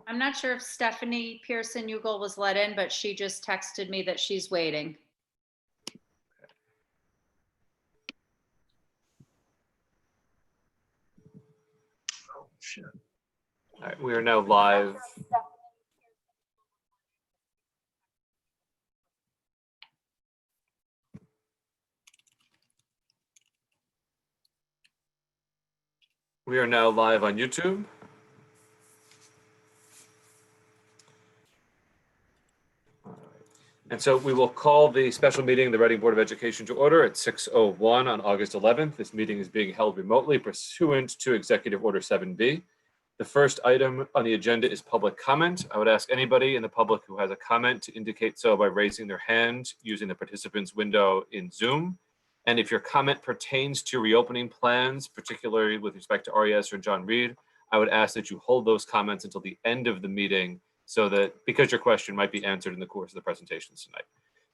I'm not sure if Stephanie Pearson-Ugal was let in, but she just texted me that she's waiting. Oh, shit. All right, we are now live. We are now live on YouTube. And so we will call the special meeting of the Reading Board of Education to order at 6:01 on August 11th. This meeting is being held remotely pursuant to Executive Order 7B. The first item on the agenda is public comment. I would ask anybody in the public who has a comment to indicate so by raising their hand using the participants window in Zoom. And if your comment pertains to reopening plans, particularly with respect to RES or John Reed, I would ask that you hold those comments until the end of the meeting, so that, because your question might be answered in the course of the presentations tonight.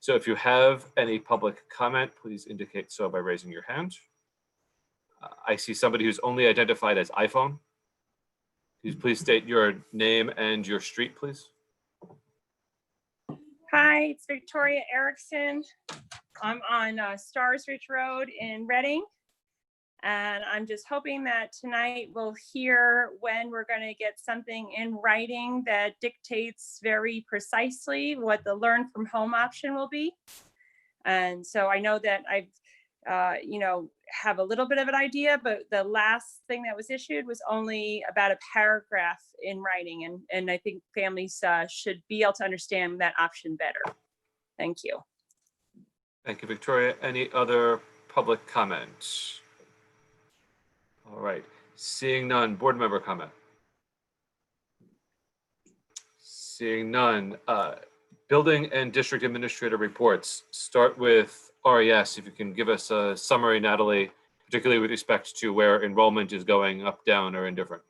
So if you have any public comment, please indicate so by raising your hand. I see somebody who's only identified as iPhone. Please state your name and your street, please. Hi, it's Victoria Erickson. I'm on Stars Ridge Road in Reading. And I'm just hoping that tonight we'll hear when we're going to get something in writing that dictates very precisely what the learn from home option will be. And so I know that I've, have a little bit of an idea, but the last thing that was issued was only about a paragraph in writing. And I think families should be able to understand that option better. Thank you. Thank you, Victoria. Any other public comments? All right, seeing none, board member comment. Seeing none, building and district administrator reports. Start with RES, if you can give us a summary, Natalie, particularly with respect to where enrollment is going up, down, or indifferent.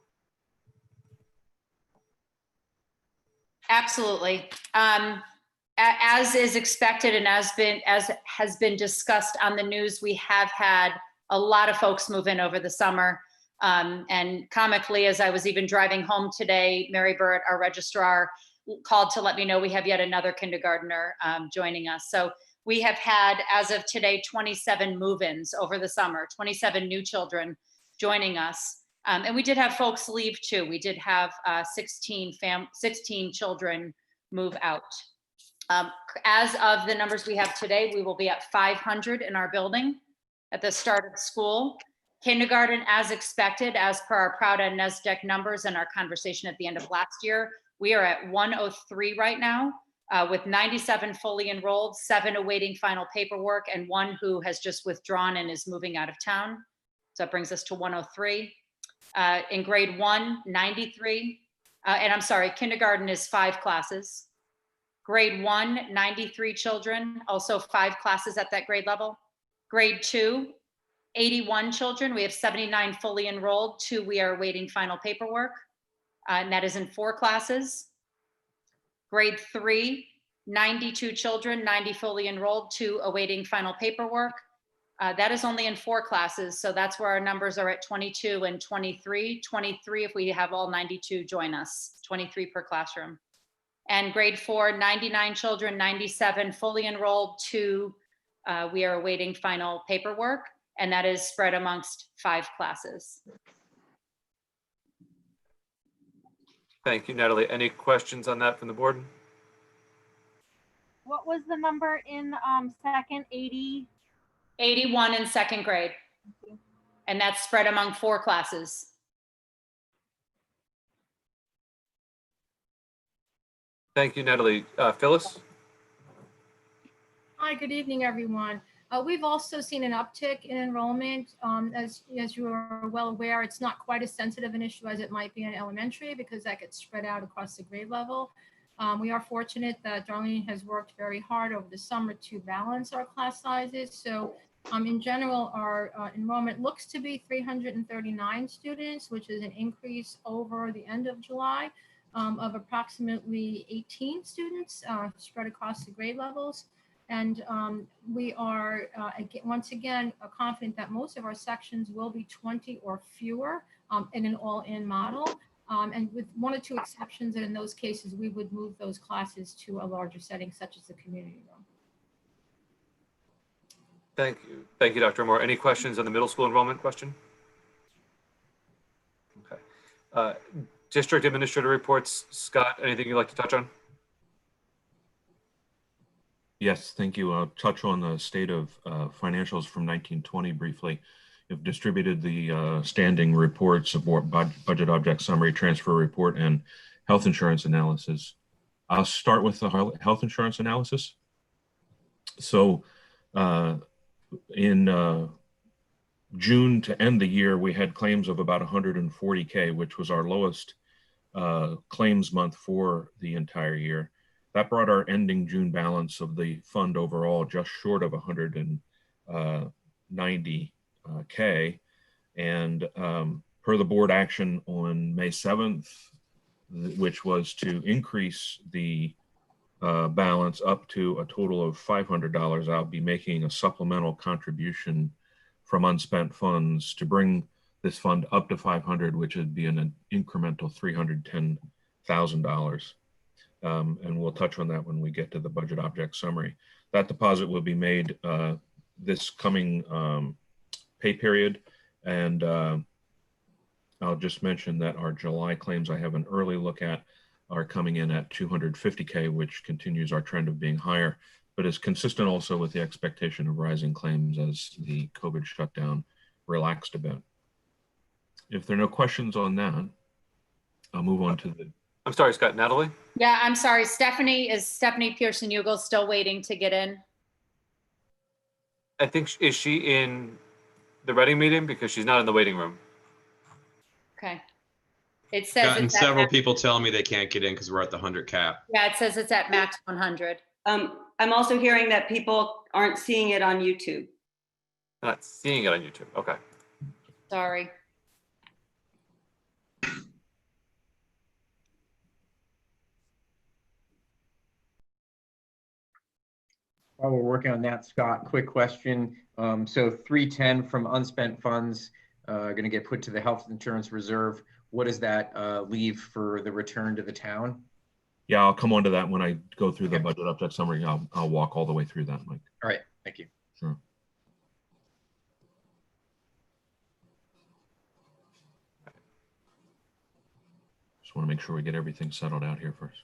Absolutely. As is expected and as has been discussed on the news, we have had a lot of folks move in over the summer. And comically, as I was even driving home today, Mary Burrett, our registrar, called to let me know we have yet another kindergartner joining us. So we have had, as of today, 27 move-ins over the summer, 27 new children joining us. And we did have folks leave too. We did have 16 children move out. As of the numbers we have today, we will be at 500 in our building at the start of school. Kindergarten, as expected, as per our Proud and NESDEC numbers and our conversation at the end of last year, we are at 103 right now, with 97 fully enrolled, 7 awaiting final paperwork, and 1 who has just withdrawn and is moving out of town. So that brings us to 103. In grade 1, 93. And I'm sorry, kindergarten is 5 classes. Grade 1, 93 children, also 5 classes at that grade level. Grade 2, 81 children. We have 79 fully enrolled, 2 we are awaiting final paperwork, and that is in 4 classes. Grade 3, 92 children, 90 fully enrolled, 2 awaiting final paperwork. That is only in 4 classes, so that's where our numbers are at 22 and 23. 23 if we have all 92 join us, 23 per classroom. And grade 4, 99 children, 97 fully enrolled, 2 we are awaiting final paperwork, and that is spread amongst 5 classes. Thank you, Natalie. Any questions on that from the board? What was the number in second? 80? 81 in 2nd grade. And that's spread among 4 classes. Thank you, Natalie. Phyllis? Hi, good evening, everyone. We've also seen an uptick in enrollment. As you are well aware, it's not quite as sensitive an issue as it might be in elementary because that gets spread out across the grade level. We are fortunate that Darlene has worked very hard over the summer to balance our class sizes. So in general, our enrollment looks to be 339 students, which is an increase over the end of July of approximately 18 students spread across the grade levels. And we are, once again, confident that most of our sections will be 20 or fewer in an all-in model. And with one or two exceptions, and in those cases, we would move those classes to a larger setting such as the community room. Thank you. Thank you, Dr. Moore. Any questions on the middle school enrollment question? Okay. District Administrator reports. Scott, anything you'd like to touch on? Yes, thank you. I'll touch on the state of financials from 1920 briefly. You've distributed the standing reports of budget object summary, transfer report, and health insurance analysis. I'll start with the health insurance analysis. So in June to end the year, we had claims of about 140K, which was our lowest claims month for the entire year. That brought our ending June balance of the fund overall just short of 190K. And per the board action on May 7th, which was to increase the balance up to a total of $500, I'll be making a supplemental contribution from unspent funds to bring this fund up to 500, which would be an incremental $310,000. And we'll touch on that when we get to the budget object summary. That deposit will be made this coming pay period. And I'll just mention that our July claims I have an early look at are coming in at 250K, which continues our trend of being higher, but is consistent also with the expectation of rising claims as the COVID shutdown relaxed a bit. If there are no questions on that, I'll move on to the... I'm sorry, Scott. Natalie? Yeah, I'm sorry. Is Stephanie Pearson-Ugal still waiting to get in? I think, is she in the Reading meeting? Because she's not in the waiting room. Okay. It says Gotten it's at several max- people telling me they can't get in because we're at the 100 cap. Yeah, it says it's at max 100. I'm also hearing that people aren't seeing it on YouTube. Not seeing it on YouTube. Okay. Sorry. While we're working on that, Scott, quick question. So 310 from unspent funds going to get put to the health insurance reserve. What does that leave for the return to the town? Yeah, I'll come on to that when I go through the budget object summary. I'll walk all the way through that, Mike. All right, thank you. Sure. Just want to make sure we get everything settled out here first.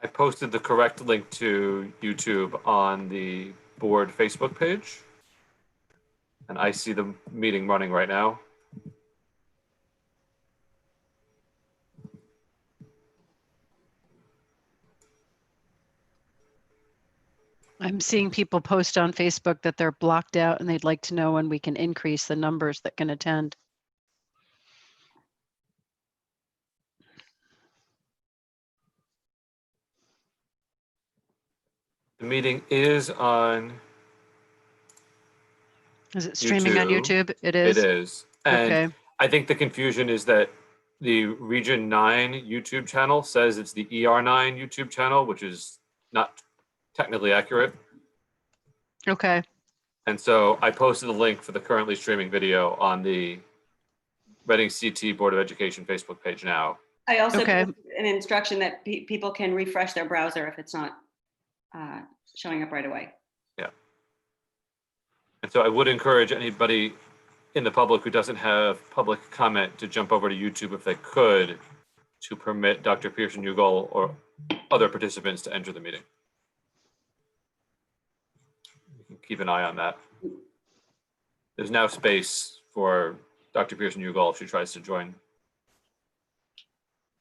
I posted the correct link to YouTube on the board Facebook page. And I see the meeting running right now. I'm seeing people post on Facebook that they're blocked out and they'd like to know when we can increase the numbers that can attend. The meeting is on Is it streaming on YouTube? It is? It is. And Okay. I think the confusion is that the Region 9 YouTube channel says it's the ER9 YouTube channel, which is not technically accurate. Okay. And so I posted a link for the currently streaming video on the Reading CT Board of Education Facebook page now. I also Okay. put an instruction that people can refresh their browser if it's not showing up right away. And so I would encourage anybody in the public who doesn't have public comment to jump over to YouTube if they could, to permit Dr. Pearson-Ugal or other participants to enter the meeting. You can keep an eye on that. There's now space for Dr. Pearson-Ugal if she tries to join.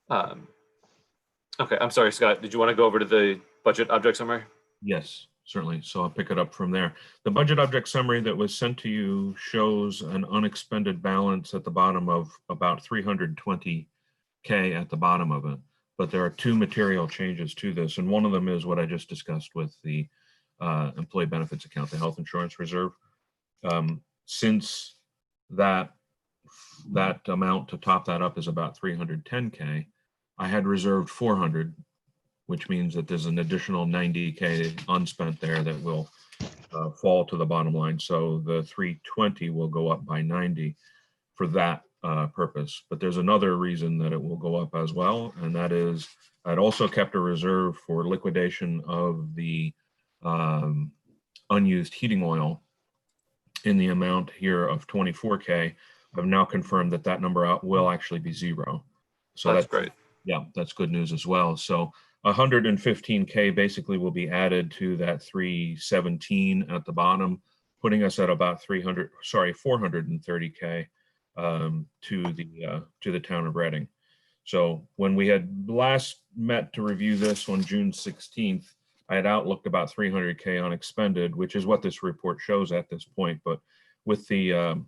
Okay, I'm sorry, Scott. Did you want to go over to the budget object summary? Yes, certainly. So I'll pick it up from there. The budget object summary that was sent to you shows an unexpended balance at the bottom of about 320K at the bottom of it. But there are two material changes to this. And one of them is what I just discussed with the employee benefits account, the health insurance reserve. Since that amount to top that up is about 310K, I had reserved 400, which means that there's an additional 90K unspent there that will fall to the bottom line. So the 320 will go up by 90. for that purpose. But there's another reason that it will go up as well, and that is I'd also kept a reserve for liquidation of the unused heating oil in the amount here of 24K. I've now confirmed that that number will actually be zero. So That's great. Yeah, that's good news as well. So 115K basically will be added to that 317 at the bottom, putting us at about 430K to the town of Reading. So when we had last met to review this on June 16th, I had outlooked about 300K unexpended, which is what this report shows at this point. But with the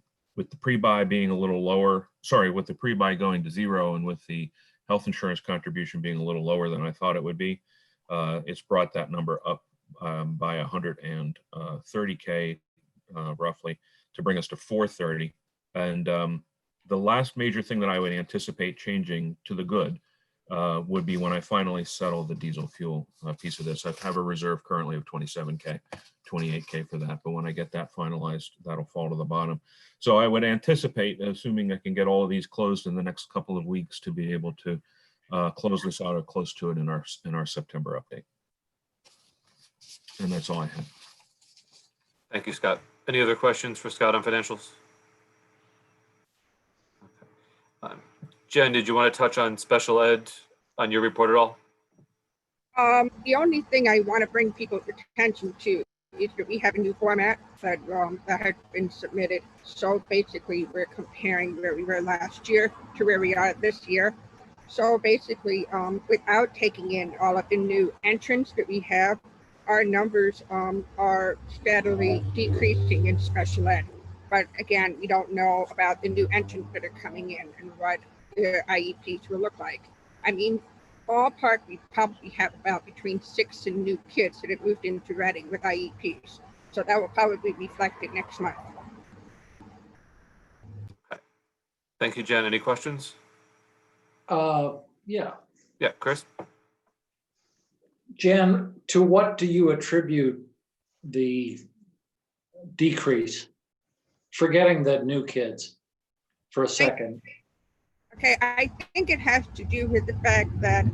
pre-buy being a little lower, with the pre-buy going to zero and with the health insurance contribution being a little lower than I thought it would be, it's brought that number up by 130K roughly to bring us to 430. And the last major thing that I would anticipate changing to the good would be when I finally settle the diesel fuel piece of this. I have a reserve currently of 27K, 28K for that. But when I get that finalized, that'll fall to the bottom. So I would anticipate, assuming I can get all of these closed in the next couple of weeks, to be able to close this out or close to it in our September update. And that's all I have. Thank you, Scott. Any other questions for Scott on financials? Okay. Jen, did you want to touch on special ed on your report at all? The only thing I want to bring people's attention to is that we have a new format that has been submitted. So basically, we're comparing where we were last year to where we are this year. So basically, without taking in all of the new entrants that we have, our numbers are steadily decreasing in special ed. But again, we don't know about the new entrants that are coming in and what the IEPs will look like. I mean, ballpark, we probably have about between 6 and new kids that have moved into Reading with IEPs. So that will probably be reflected next month. Okay. Thank you, Jen. Any questions? Yeah. Yeah, Chris? Jen, to what do you attribute the decrease? Forgetting the new kids for a second. Okay, I think it has to do with the fact that,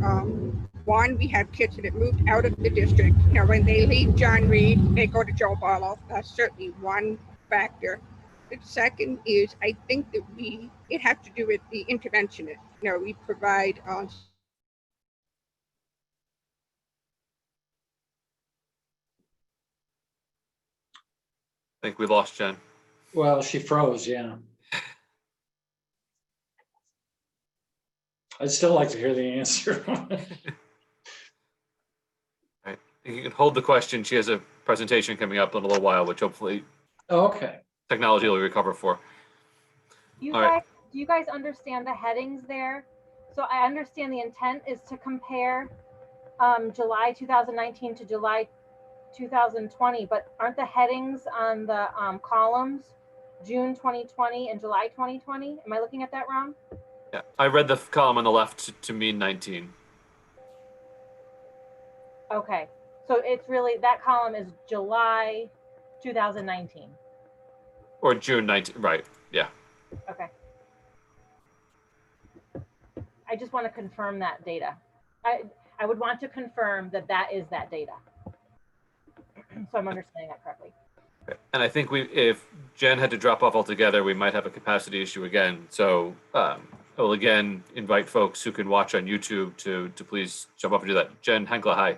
one, we have kids that have moved out of the district. You know, when they leave John Reed, they go to Joe Barlow. That's certainly one factor. The second is, I think that it has to do with the interventionist. You know, we provide I think we lost Jen. Well, she froze, yeah. I'd still like to hear the answer. Right. You can hold the question. She has a presentation coming up in a little while, which hopefully Okay. technology will recover for. Do All right. you guys understand the headings there? So I understand the intent is to compare July 2019 to July 2020, but aren't the headings on the columns June 2020 and July 2020? Am I looking at that wrong? Yeah, I read the column on the left to mean 19. Okay, so it's really, that column is July 2019. Or June 19, right, yeah. Okay. I just want to confirm that data. I would want to confirm that that is that data. So I'm understanding that correctly. And I think if Jen had to drop off altogether, we might have a capacity issue again. So I will again invite folks who can watch on YouTube to please jump up and do that. Jen Henkla, hi.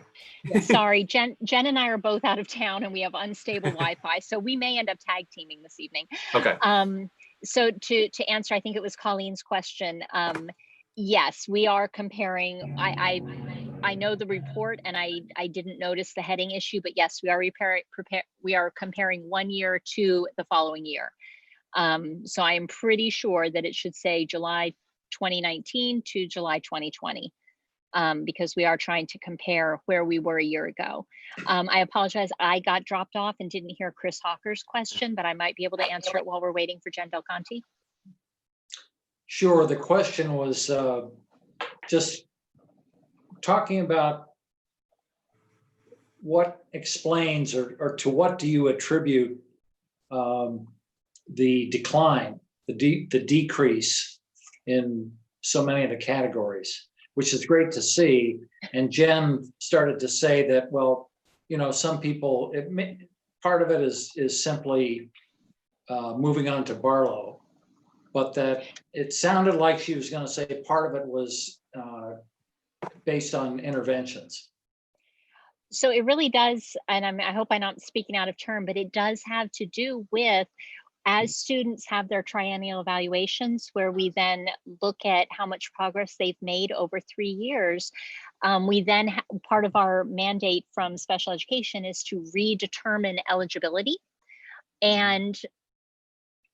Sorry, Jen and I are both out of town and we have unstable Wi-Fi, so we may end up tag teaming this evening. Okay. So to answer, I think it was Colleen's question. Yes, we are comparing. I know the report and I didn't notice the heading issue, but yes, we are comparing 1 year to the following year. So I am pretty sure that it should say July 2019 to July 2020, because we are trying to compare where we were a year ago. I apologize, I got dropped off and didn't hear Chris Hawker's question, but I might be able to answer it while we're waiting for Jen Del Conte. Sure, the question was just talking about what explains or to what do you attribute the decline the decrease in so many of the categories, which is great to see. And Jen started to say that, well, you know, some people, part of it is simply moving on to Barlow, but that it sounded like she was going to say part of it was based on interventions. So it really does, and I hope I'm not speaking out of turn, but it does have to do with, as students have their triennial evaluations, where we then look at how much progress they've made over 3 years, we then, part of our mandate from special education is to redetermine eligibility. And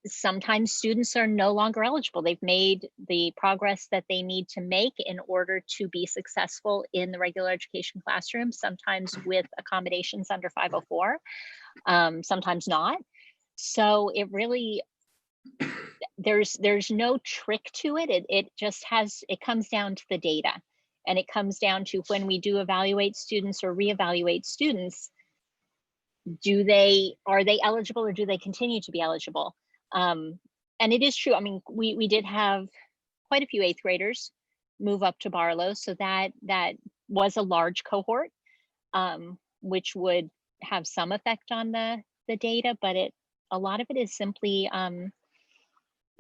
sometimes students are no longer eligible. They've made the progress that they need to make in order to be successful in the regular education classroom, sometimes with accommodations under 504, sometimes not. So it really, there's no trick to it. It just it comes down to the data, and it comes down to, when we do evaluate students or reevaluate students, are they eligible, or do they continue to be eligible? And it is true. I mean, we did have quite a few 8th graders move up to Barlow, so that was a large cohort, which would have some effect on the data, but a lot of it is simply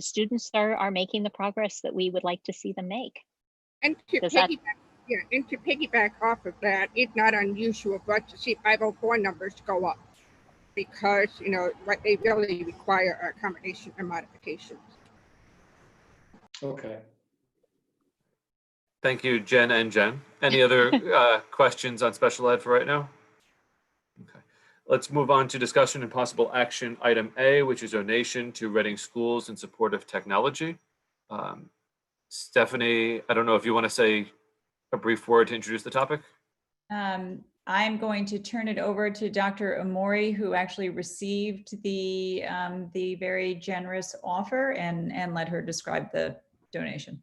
students are making the progress that we would like to see them make. And to piggyback off of that, it's not unusual for us to see 504 numbers go up, because, you know, what they really require are accommodation and modifications. Okay. Thank you, Jen and Jen. Any other questions on special ed for right now? Okay. Let's move on to discussion and possible action item A, which is donation to Reading schools in support of technology. Stephanie, I don't know if you want to say a brief word to introduce the topic. I'm going to turn it over to Dr. Amori, who actually received the very generous offer, and let her describe the donation.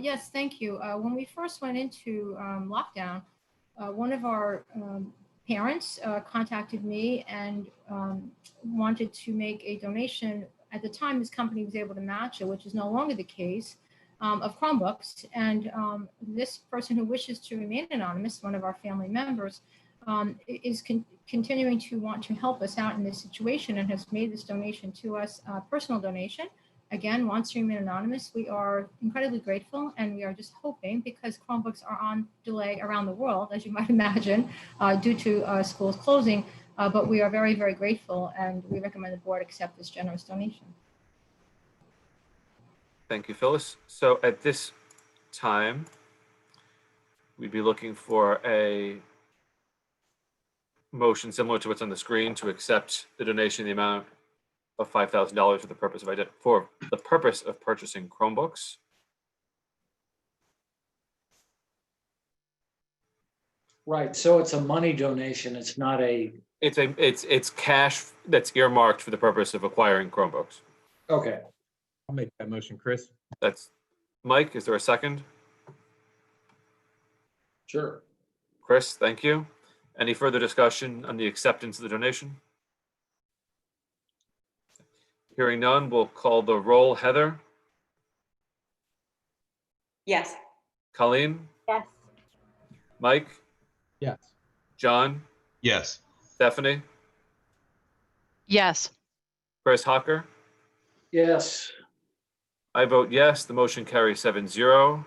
Yes, thank you. When we first went into lockdown, one of our parents contacted me and wanted to make a donation. At the time, this company was able to match it, which is no longer the case, of Chromebooks. And this person, who wishes to remain anonymous, one of our family members, is continuing to want to help us out in this situation, and has made this donation to us, personal donation. Again, wants to remain anonymous. We are incredibly grateful, and we are just hoping, because Chromebooks are on delay around the world, as you might imagine, due to schools closing, but we are very, very grateful, and we recommend the board accept this generous donation. Thank you, Phyllis. So at this time, we'd be looking for a motion similar to what's on the screen to accept the donation in the amount of $5,000 for the purpose of purchasing Chromebooks. Right. So it's a money donation. It's not a. It's cash that's earmarked for the purpose of acquiring Chromebooks. Okay. I'll make that motion, Chris. That's Mike. Is there a second? Sure. Chris, thank you. Any further discussion on the acceptance of the donation? Hearing none, we'll call the roll. Heather? Yes. Colleen? Yes. Mike? Yes. John? Yes. Stephanie? Yes. Chris Hocker? Yes. I vote yes. The motion carries 7-0.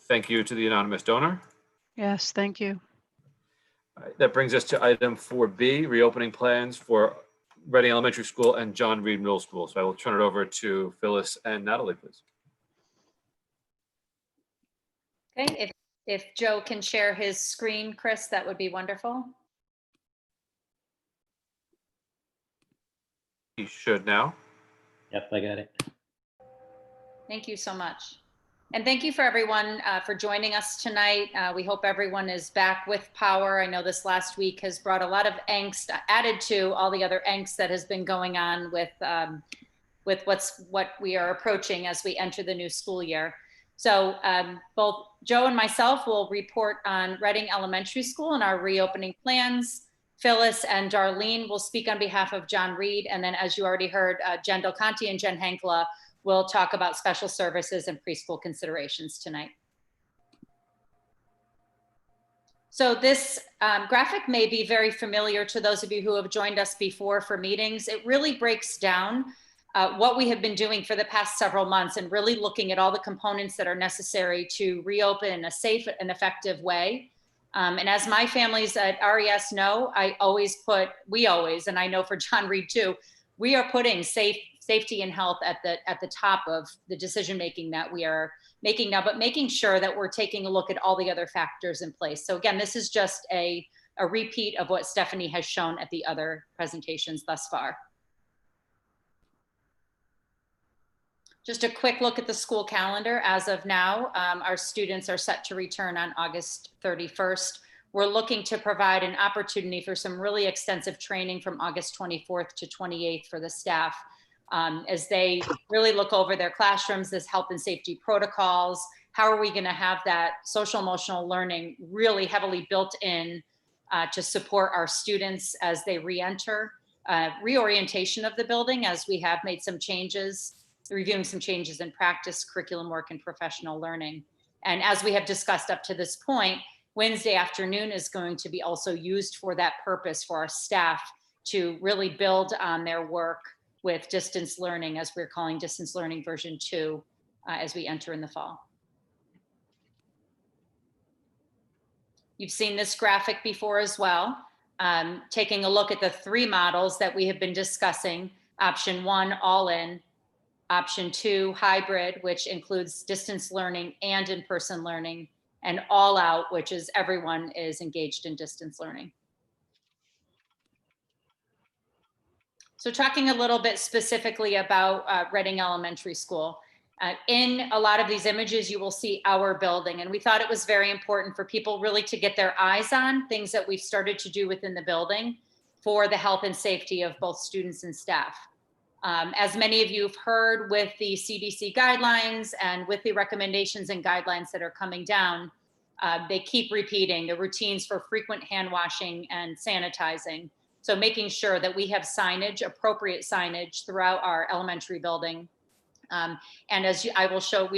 Thank you to the anonymous donor. Yes, thank you. All right, that brings us to item 4B, reopening plans for Reading Elementary School and John Reed Middle School. So I will turn it over to Phyllis and Natalie, please. Okay, if Joe can share his screen, Chris, that would be wonderful. He should now. Yep, I got it. Thank you so much. And thank you for everyone for joining us tonight. We hope everyone is back with power. I know this last week has brought a lot of angst, added to all the other angst that has been going on with what we are approaching as we enter the new school year. So both Joe and myself will report on Reading Elementary School and our reopening plans. Phyllis and Darlene will speak on behalf of John Reed. And then, as you already heard, Jen Del Conte and Jen Hankla we'll talk about special services and preschool considerations tonight. So this graphic may be very familiar to those of you who have joined us before for meetings. It really breaks down what we have been doing for the past several months and really looking at all the components that are necessary to reopen in a safe and effective way. And as my families at RES know, we always, and I know for John Reed too, we are putting safety and health at the top of the decision-making that we are making now, but making sure that we're taking a look at all the other factors in place. So again, this is just a repeat of what Stephanie has shown at the other presentations thus far. Just a quick look at the school calendar. As of now, our students are set to return on August 31st. We're looking to provide an opportunity for some really extensive training from August 24th to 28th for the staff as they really look over their classrooms, this health and safety protocols. How are we going to have that social emotional learning really heavily built in to support our students as they re-enter? Reorientation of the building as we have made some changes, reviewing some changes in practice, curriculum work, and professional learning. And as we have discussed up to this point, Wednesday afternoon is going to be also used for that purpose for our staff to really build on their work with distance learning, as we're calling distance learning version 2, as we enter in the fall. You've seen this graphic before as well. Taking a look at the 3 models that we have been discussing, option 1, all in, option 2, hybrid, which includes distance learning and in-person learning, and all out, which is everyone is engaged in distance learning. So talking a little bit specifically about Reading Elementary School. In a lot of these images, you will see our building, and we thought it was very important for people really to get their eyes on things that we've started to do within the building for the health and safety of both students and staff. As many of you have heard with the CDC guidelines and with the recommendations and guidelines that are coming down, they keep repeating the routines for frequent hand washing and sanitizing. So making sure that we have signage, appropriate signage throughout our elementary building. And as we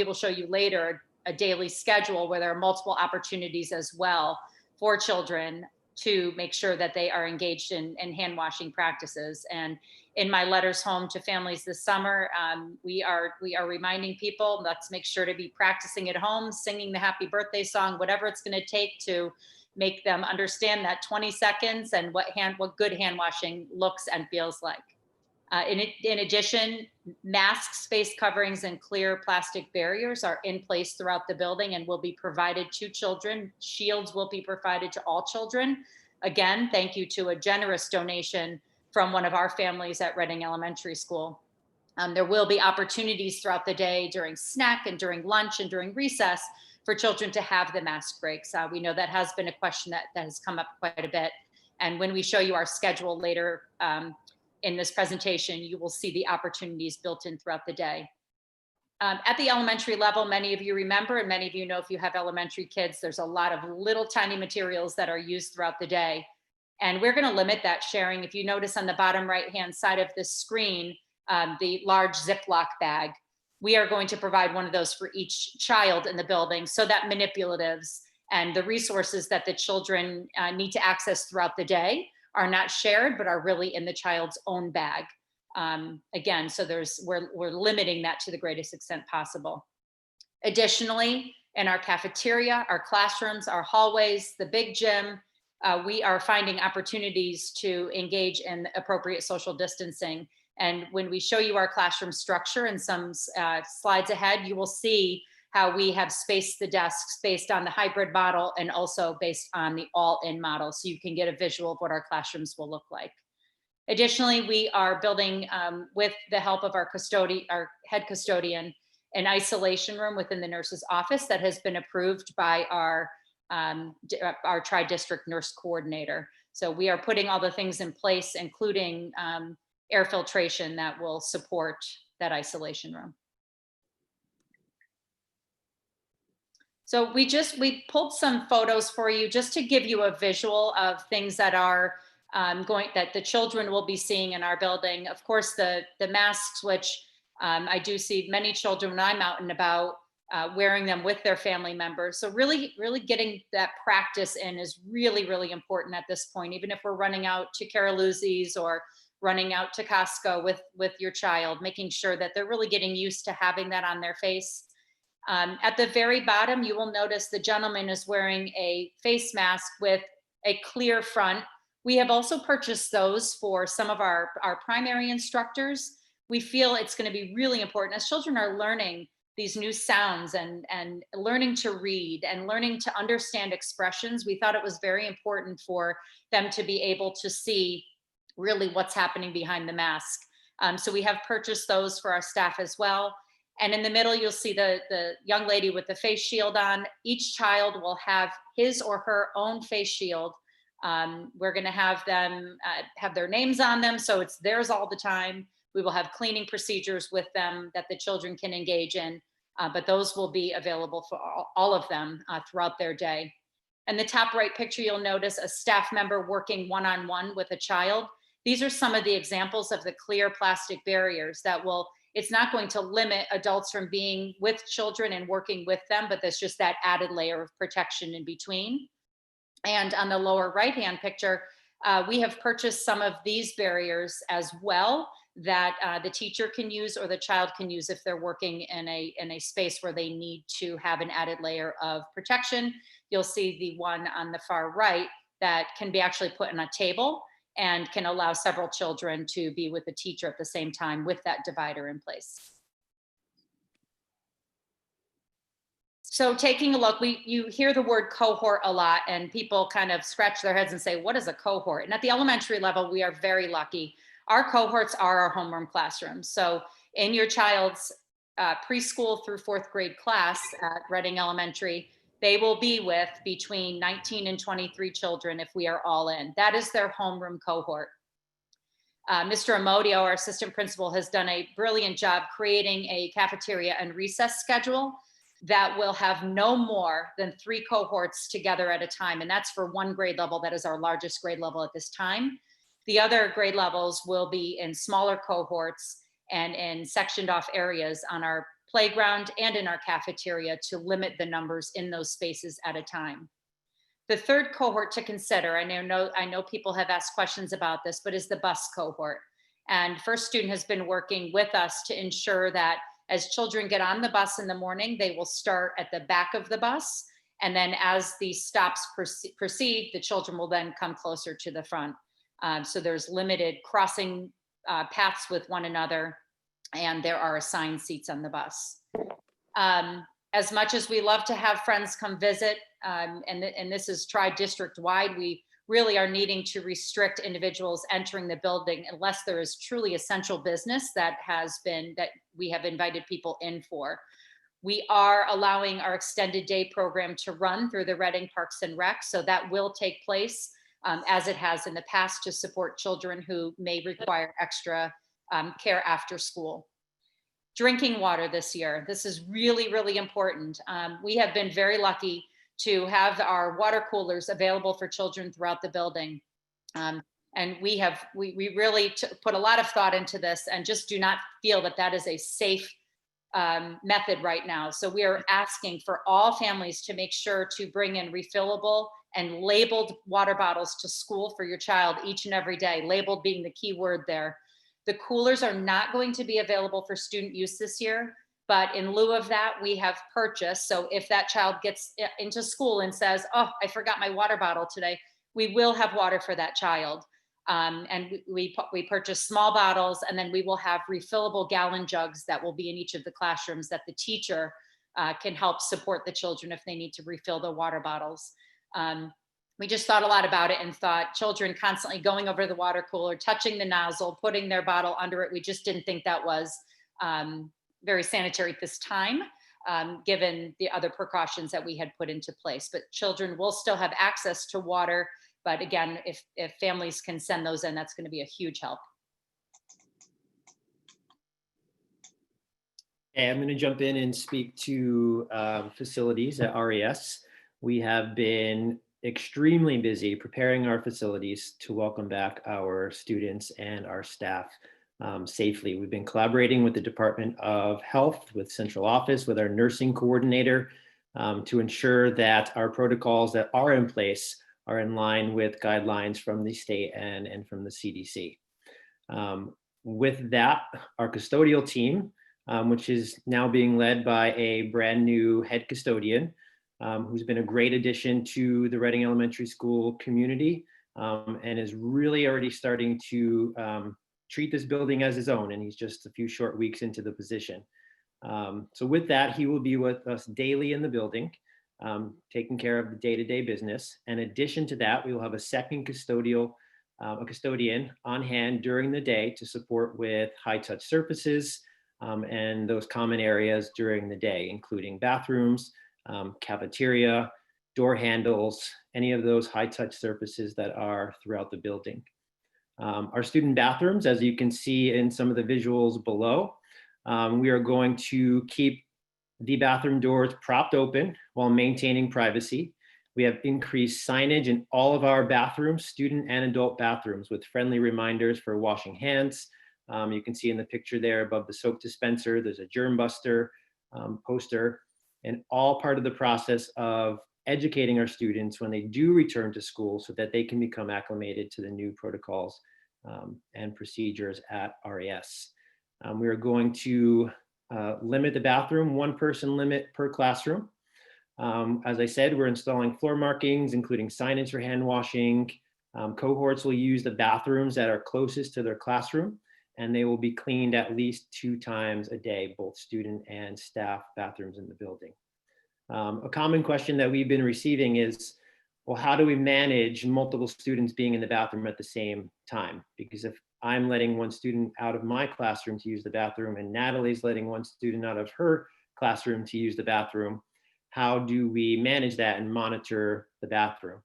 will show you later, a daily schedule where there are multiple opportunities as well for children to make sure that they are engaged in hand washing practices. And in my letters home to families this summer, we are reminding people, let's make sure to be practicing at home, singing the happy birthday song, whatever it's going to take to make them understand that 20 seconds and what good hand washing looks and feels like. In addition, masks, face coverings, and clear plastic barriers are in place throughout the building and will be provided to children. Shields will be provided to all children. Again, thank you to a generous donation from one of our families at Reading Elementary School. There will be opportunities throughout the day during snack and during lunch and during recess for children to have the mask breaks. We know that has been a question that has come up quite a bit. And when we show you our schedule later in this presentation, you will see the opportunities built in throughout the day. At the elementary level, many of you remember, and many of you know if you have elementary kids, there's a lot of little tiny materials that are used throughout the day. And we're going to limit that sharing. If you notice on the bottom right-hand side of this screen, the large Ziploc bag, we are going to provide one of those for each child in the building so that manipulatives and the resources that the children need to access throughout the day are not shared, but are really in the child's own bag. Again, so we're limiting that to the greatest extent possible. Additionally, in our cafeteria, our classrooms, our hallways, the big gym, we are finding opportunities to engage in appropriate social distancing. And when we show you our classroom structure in some slides ahead, you will see how we have spaced the desks based on the hybrid model and also based on the all-in model, so you can get a visual of what our classrooms will look like. Additionally, we are building, with the help of our head custodian, an isolation room within the nurse's office that has been approved by our tri-district nurse coordinator. So we are putting all the things in place, including air filtration that will support that isolation room. So we pulled some photos for you just to give you a visual of things that are that the children will be seeing in our building. Of course, the masks, which I do see many children when I'm out and about wearing them with their family members. So really, really getting that practice in is really, really important at this point. Even if we're running out to Caroluzzi's or running out to Costco with your child, making sure that they're really getting used to having that on their face. At the very bottom, you will notice the gentleman is wearing a face mask with a clear front. We have also purchased those for some of our primary instructors. We feel it's going to be really important as children are learning these new sounds and learning to read and learning to understand expressions. We thought it was very important for them to be able to see really what's happening behind the mask. So we have purchased those for our staff as well. And in the middle, you'll see the young lady with the face shield on. Each child will have his or her own face shield. We're going to have them have their names on them, so it's theirs all the time. We will have cleaning procedures with them that the children can engage in, but those will be available for all of them throughout their day. And the top right picture, you'll notice a staff member working one-on-one with a child. These are some of the examples of the clear plastic barriers that will, it's not going to limit adults from being with children and working with them, but there's just that added layer of protection in between. And on the lower right-hand picture, we have purchased some of these barriers as well that the teacher can use or the child can use if they're working in a space where they need to have an added layer of protection. You'll see the one on the far right that can be actually put on a table and can allow several children to be with the teacher at the same time with that divider in place. So taking a look, you hear the word cohort a lot and people kind of scratch their heads and say, what is a cohort? And at the elementary level, we are very lucky. Our cohorts are our homeroom classrooms. So in your child's preschool through 4th grade class at Reading Elementary, they will be with between 19 and 23 children if we are all in. That is their homeroom cohort. Mr. Amodio, our assistant principal, has done a brilliant job creating a cafeteria and recess schedule that will have no more than 3 cohorts together at a time. And that's for one grade level. That is our largest grade level at this time. The other grade levels will be in smaller cohorts and in sectioned off areas on our playground and in our cafeteria to limit the numbers in those spaces at a time. The third cohort to consider, I know people have asked questions about this, but is the bus cohort. And First Student has been working with us to ensure that as children get on the bus in the morning, they will start at the back of the bus. And then as the stops proceed, the children will then come closer to the front. So there's limited crossing paths with one another, and there are assigned seats on the bus. As much as we love to have friends come visit, and this is tri-district wide, we really are needing to restrict individuals entering the building unless there is truly essential business that we have invited people in for. We are allowing our extended day program to run through the Reading Parks and Rec, so that will take place as it has in the past to support children who may require extra care after school. Drinking water this year. This is really, really important. We have been very lucky to have our water coolers available for children throughout the building. And we really put a lot of thought into this and just do not feel that that is a safe method right now. So we are asking for all families to make sure to bring in refillable and labeled water bottles to school for your child each and every day, labeled being the key word there. The coolers are not going to be available for student use this year, but in lieu of that, we have purchased. So if that child gets into school and says, oh, I forgot my water bottle today, we will have water for that child. And we purchase small bottles, and then we will have refillable gallon jugs that will be in each of the classrooms that the teacher can help support the children if they need to refill their water bottles. We just thought a lot about it and thought children constantly going over the water cooler, touching the nozzle, putting their bottle under it. We just didn't think that was very sanitary at this time, given the other precautions that we had put into place. But children will still have access to water. But again, if families can send those in, that's going to be a huge help. Okay, I'm going to jump in and speak to facilities at RES. We have been extremely busy preparing our facilities to welcome back our students and our staff safely. We've been collaborating with the Department of Health, with central office, with our nursing coordinator to ensure that our protocols that are in place are in line with guidelines from the state and from the CDC. With that, our custodial team, which is now being led by a brand new head custodian, who's been a great addition to the Reading Elementary School community and is really already starting to treat this building as his own, and he's just a few short weeks into the position. So with that, he will be with us daily in the building, taking care of the day-to-day business. In addition to that, we will have a second custodian on hand during the day to support with high-touch surfaces and those common areas during the day, including bathrooms, cafeteria, door handles, any of those high-touch surfaces that are throughout the building. Our student bathrooms, as you can see in some of the visuals below, we are going to keep the bathroom doors propped open while maintaining privacy. We have increased signage in all of our bathrooms, student and adult bathrooms, with friendly reminders for washing hands. You can see in the picture there above the soap dispenser, there's a germ buster poster, and all part of the process of educating our students when they do return to school so that they can become acclimated to the new protocols and procedures at RAS. We are going to limit the bathroom, one person limit per classroom. As I said, we're installing floor markings, including signage for hand washing. Cohorts will use the bathrooms that are closest to their classroom, and they will be cleaned at least 2 times a day, both student and staff bathrooms in the building. A common question that we've been receiving is, well, how do we manage multiple students being in the bathroom at the same time? Because if I'm letting one student out of my classroom to use the bathroom and Natalie's letting one student out of her classroom to use the bathroom, how do we manage that and monitor the bathroom?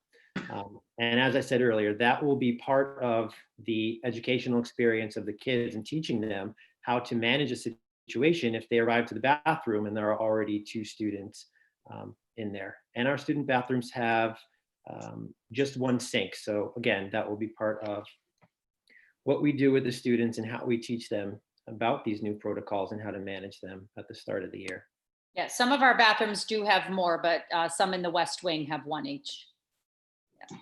And as I said earlier, that will be part of the educational experience of the kids and teaching them how to manage a situation if they arrive to the bathroom and there are already 2 students in there. And our student bathrooms have just one sink. So again, that will be part of what we do with the students and how we teach them about these new protocols and how to manage them at the start of the year. Yeah, some of our bathrooms do have more, but some in the West Wing have 1 each. Yeah.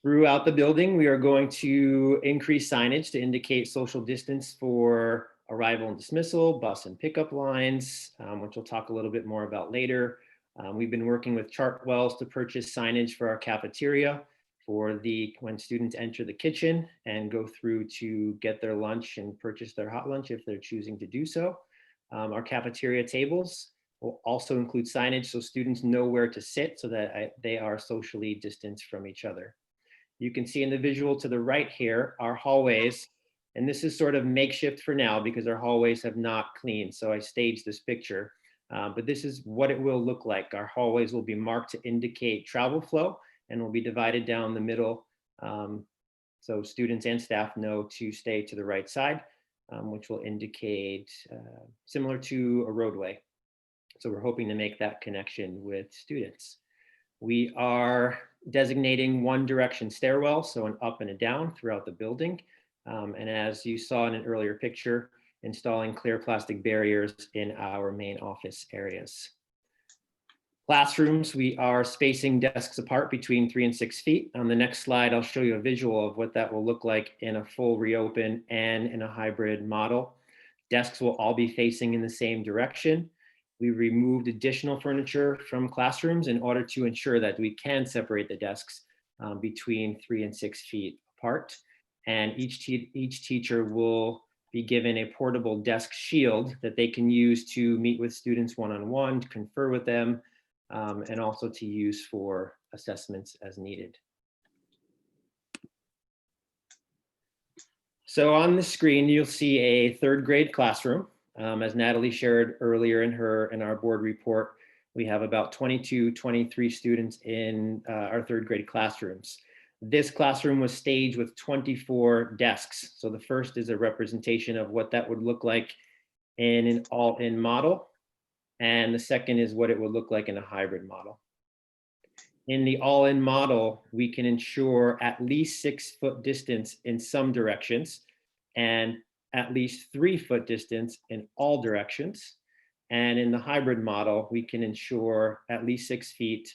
Throughout the building, we are going to increase signage to indicate social distance for arrival and dismissal, bus and pickup lines, which we'll talk a little bit more about later. We've been working with Chartwells to purchase signage for our cafeteria for when students enter the kitchen and go through to get their lunch and purchase their hot lunch if they're choosing to do so. Our cafeteria tables will also include signage so students know where to sit so that they are socially distanced from each other. You can see in the visual to the right here, our hallways, and this is sort of makeshift for now because our hallways have not cleaned. So I staged this picture, but this is what it will look like. Our hallways will be marked to indicate travel flow and will be divided down the middle. So students and staff know to stay to the right side, which will indicate similar to a roadway. So we're hoping to make that connection with students. We are designating 1 direction stairwell, so an up and a down throughout the building. And as you saw in an earlier picture, installing clear plastic barriers in our main office areas. Classrooms, we are spacing desks apart between 3 and 6 feet. On the next slide, I'll show you a visual of what that will look like in a full reopen and in a hybrid model. Desks will all be facing in the same direction. We removed additional furniture from classrooms in order to ensure that we can separate the desks between 3 and 6 feet apart. And each teacher will be given a portable desk shield that they can use to meet with students one-on-one, to confer with them, and also to use for assessments as needed. So on the screen, you'll see a 3rd grade classroom. As Natalie shared earlier in our board report, we have about 22, 23 students in our 3rd grade classrooms. This classroom was staged with 24 desks. So the first is a representation of what that would look like in an all-in model. And the second is what it would look like in a hybrid model. In the all-in model, we can ensure at least 6 foot distance in some directions and at least 3-foot distance in all directions. And in the hybrid model, we can ensure at least 6 feet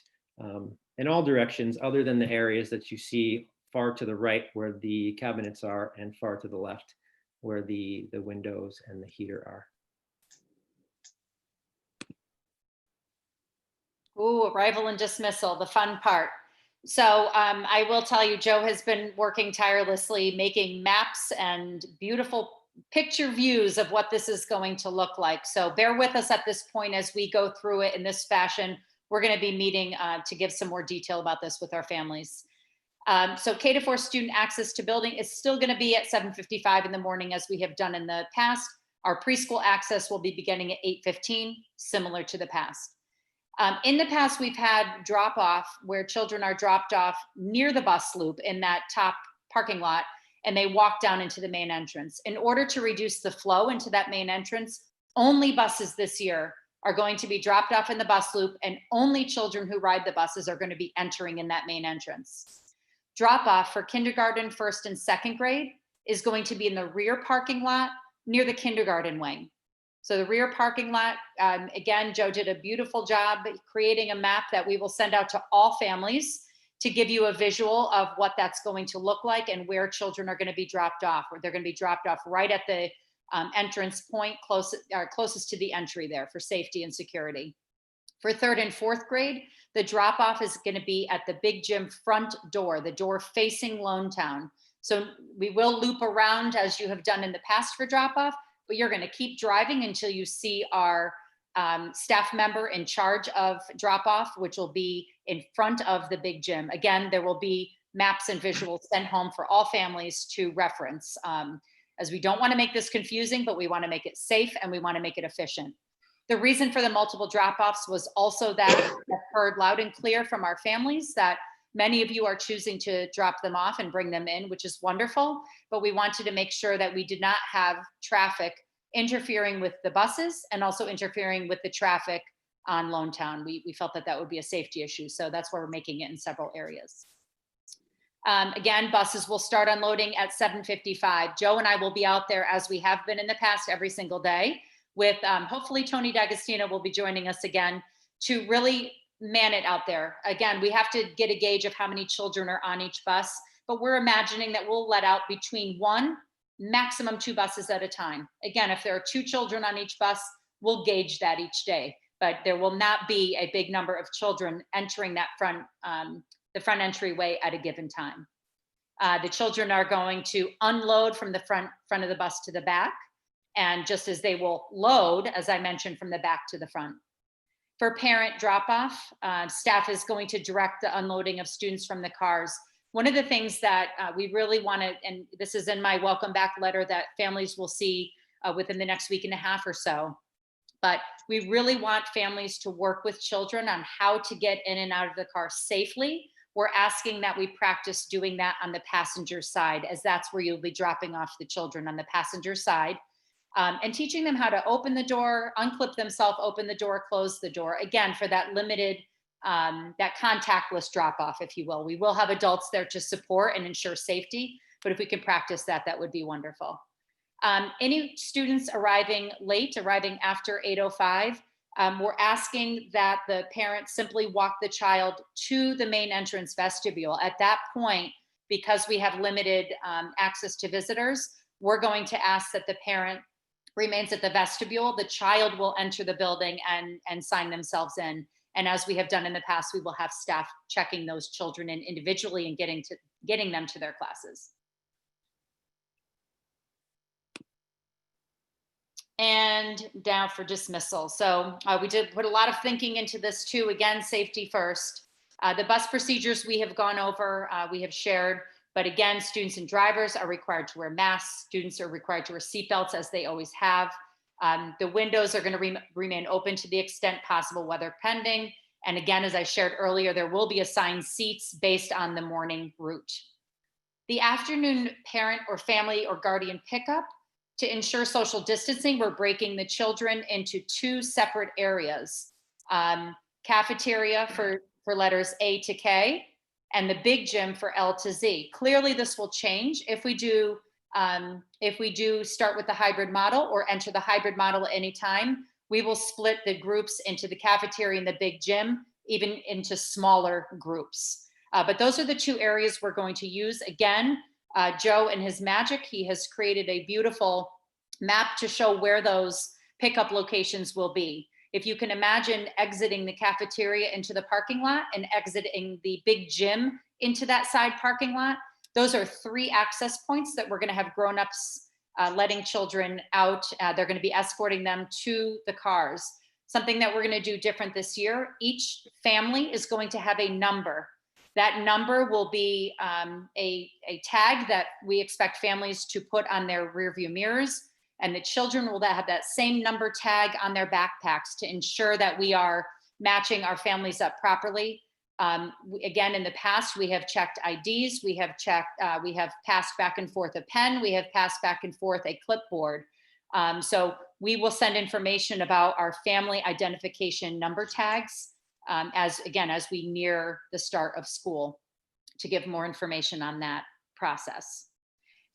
in all directions, other than the areas that you see far to the right where the cabinets are, and far to the left where the windows and the heater are. Ooh, arrival and dismissal, the fun part. So I will tell you, Joe has been working tirelessly, making maps and beautiful picture views of what this is going to look like. So bear with us at this point as we go through it in this fashion. We're going to be meeting to give some more detail about this with our families. So K-4 student access to building is still going to be at 7:55 in the morning, as we have done in the past. Our preschool access will be beginning at 8:15, similar to the past. In the past, we've had drop off where children are dropped off near the bus loop in that top parking lot, and they walk down into the main entrance. In order to reduce the flow into that main entrance, only buses this year are going to be dropped off in the bus loop, and only children who ride the buses are going to be entering in that main entrance. Drop off for kindergarten, first and second grade is going to be in the rear parking lot near the kindergarten wing. So the rear parking lot, again, Joe did a beautiful job creating a map that we will send out to all families to give you a visual of what that's going to look like and where children are going to be dropped off, where they're going to be dropped off right at the entrance point closest to the entry there for safety and security. For third and fourth grade, the drop off is going to be at the big gym front door, the door facing Lonetown. So we will loop around as you have done in the past for drop off, but you're going to keep driving until you see our staff member in charge of drop off, which will be in front of the big gym. Again, there will be maps and visuals sent home for all families to reference, as we don't want to make this confusing, but we want to make it safe and we want to make it efficient. The reason for the multiple drop-offs was also that I've heard loud and clear from our families that many of you are choosing to drop them off and bring them in, which is wonderful, but we wanted to make sure that we did not have traffic interfering with the buses and also interfering with the traffic on Lonetown. We felt that that would be a safety issue, so that's why we're making it in several areas. Again, buses will start unloading at 7:55. Joe and I will be out there, as we have been in the past, every single day with hopefully Tony D'Agostino will be joining us again to really man it out there. Again, we have to get a gauge of how many children are on each bus, but we're imagining that we'll let out between 1, maximum 2 buses at a time. Again, if there are 2 children on each bus, we'll gauge that each day, but there will not be a big number of children entering that the front entryway at a given time. The children are going to unload from the front of the bus to the back, and just as they will load, as I mentioned, from the back to the front. For parent drop-off, staff is going to direct the unloading of students from the cars. One of the things that we really wanted, and this is in my welcome back letter that families will see within the next week and a half or so, but we really want families to work with children on how to get in and out of the car safely. We're asking that we practice doing that on the passenger side, as that's where you'll be dropping off the children, on the passenger side. And teaching them how to open the door, unclip themselves, open the door, close the door. Again, for that limited, that contactless drop off, if you will. We will have adults there to support and ensure safety, but if we can practice that, that would be wonderful. Any students arriving late, arriving after 8:05, we're asking that the parents simply walk the child to the main entrance vestibule. At that point, because we have limited access to visitors, we're going to ask that the parent remains at the vestibule. The child will enter the building and sign themselves in. And as we have done in the past, we will have staff checking those children in individually and getting them to their classes. And down for dismissal. So we did put a lot of thinking into this too. Again, safety first. The bus procedures we have gone over, we have shared. But again, students and drivers are required to wear masks. Students are required to wear seatbelts, as they always have. The windows are going to remain open to the extent possible, weather pending. And again, as I shared earlier, there will be assigned seats based on the morning route. The afternoon parent or family or guardian pickup, to ensure social distancing, we're breaking the children into 2 separate areas. Cafeteria for letters A to K, and the big gym for L to Z. Clearly, this will change if we do If we do start with the hybrid model or enter the hybrid model at any time, we will split the groups into the cafeteria and the big gym, even into smaller groups. But those are the two areas we're going to use. Again, Joe and his magic, he has created a beautiful map to show where those pickup locations will be. If you can imagine exiting the cafeteria into the parking lot and exiting the big gym into that side parking lot, those are 3 access points that we're going to have grown-ups letting children out. They're going to be escorting them to the cars. Something that we're going to do different this year, each family is going to have a number. That number will be a tag that we expect families to put on their rearview mirrors, and the children will have that same number tag on their backpacks to ensure that we are matching our families up properly. Again, in the past, we have checked IDs, we have passed back and forth a pen, we have passed back and forth a clipboard. So we will send information about our family identification number tags as we near the start of school, to give more information on that process.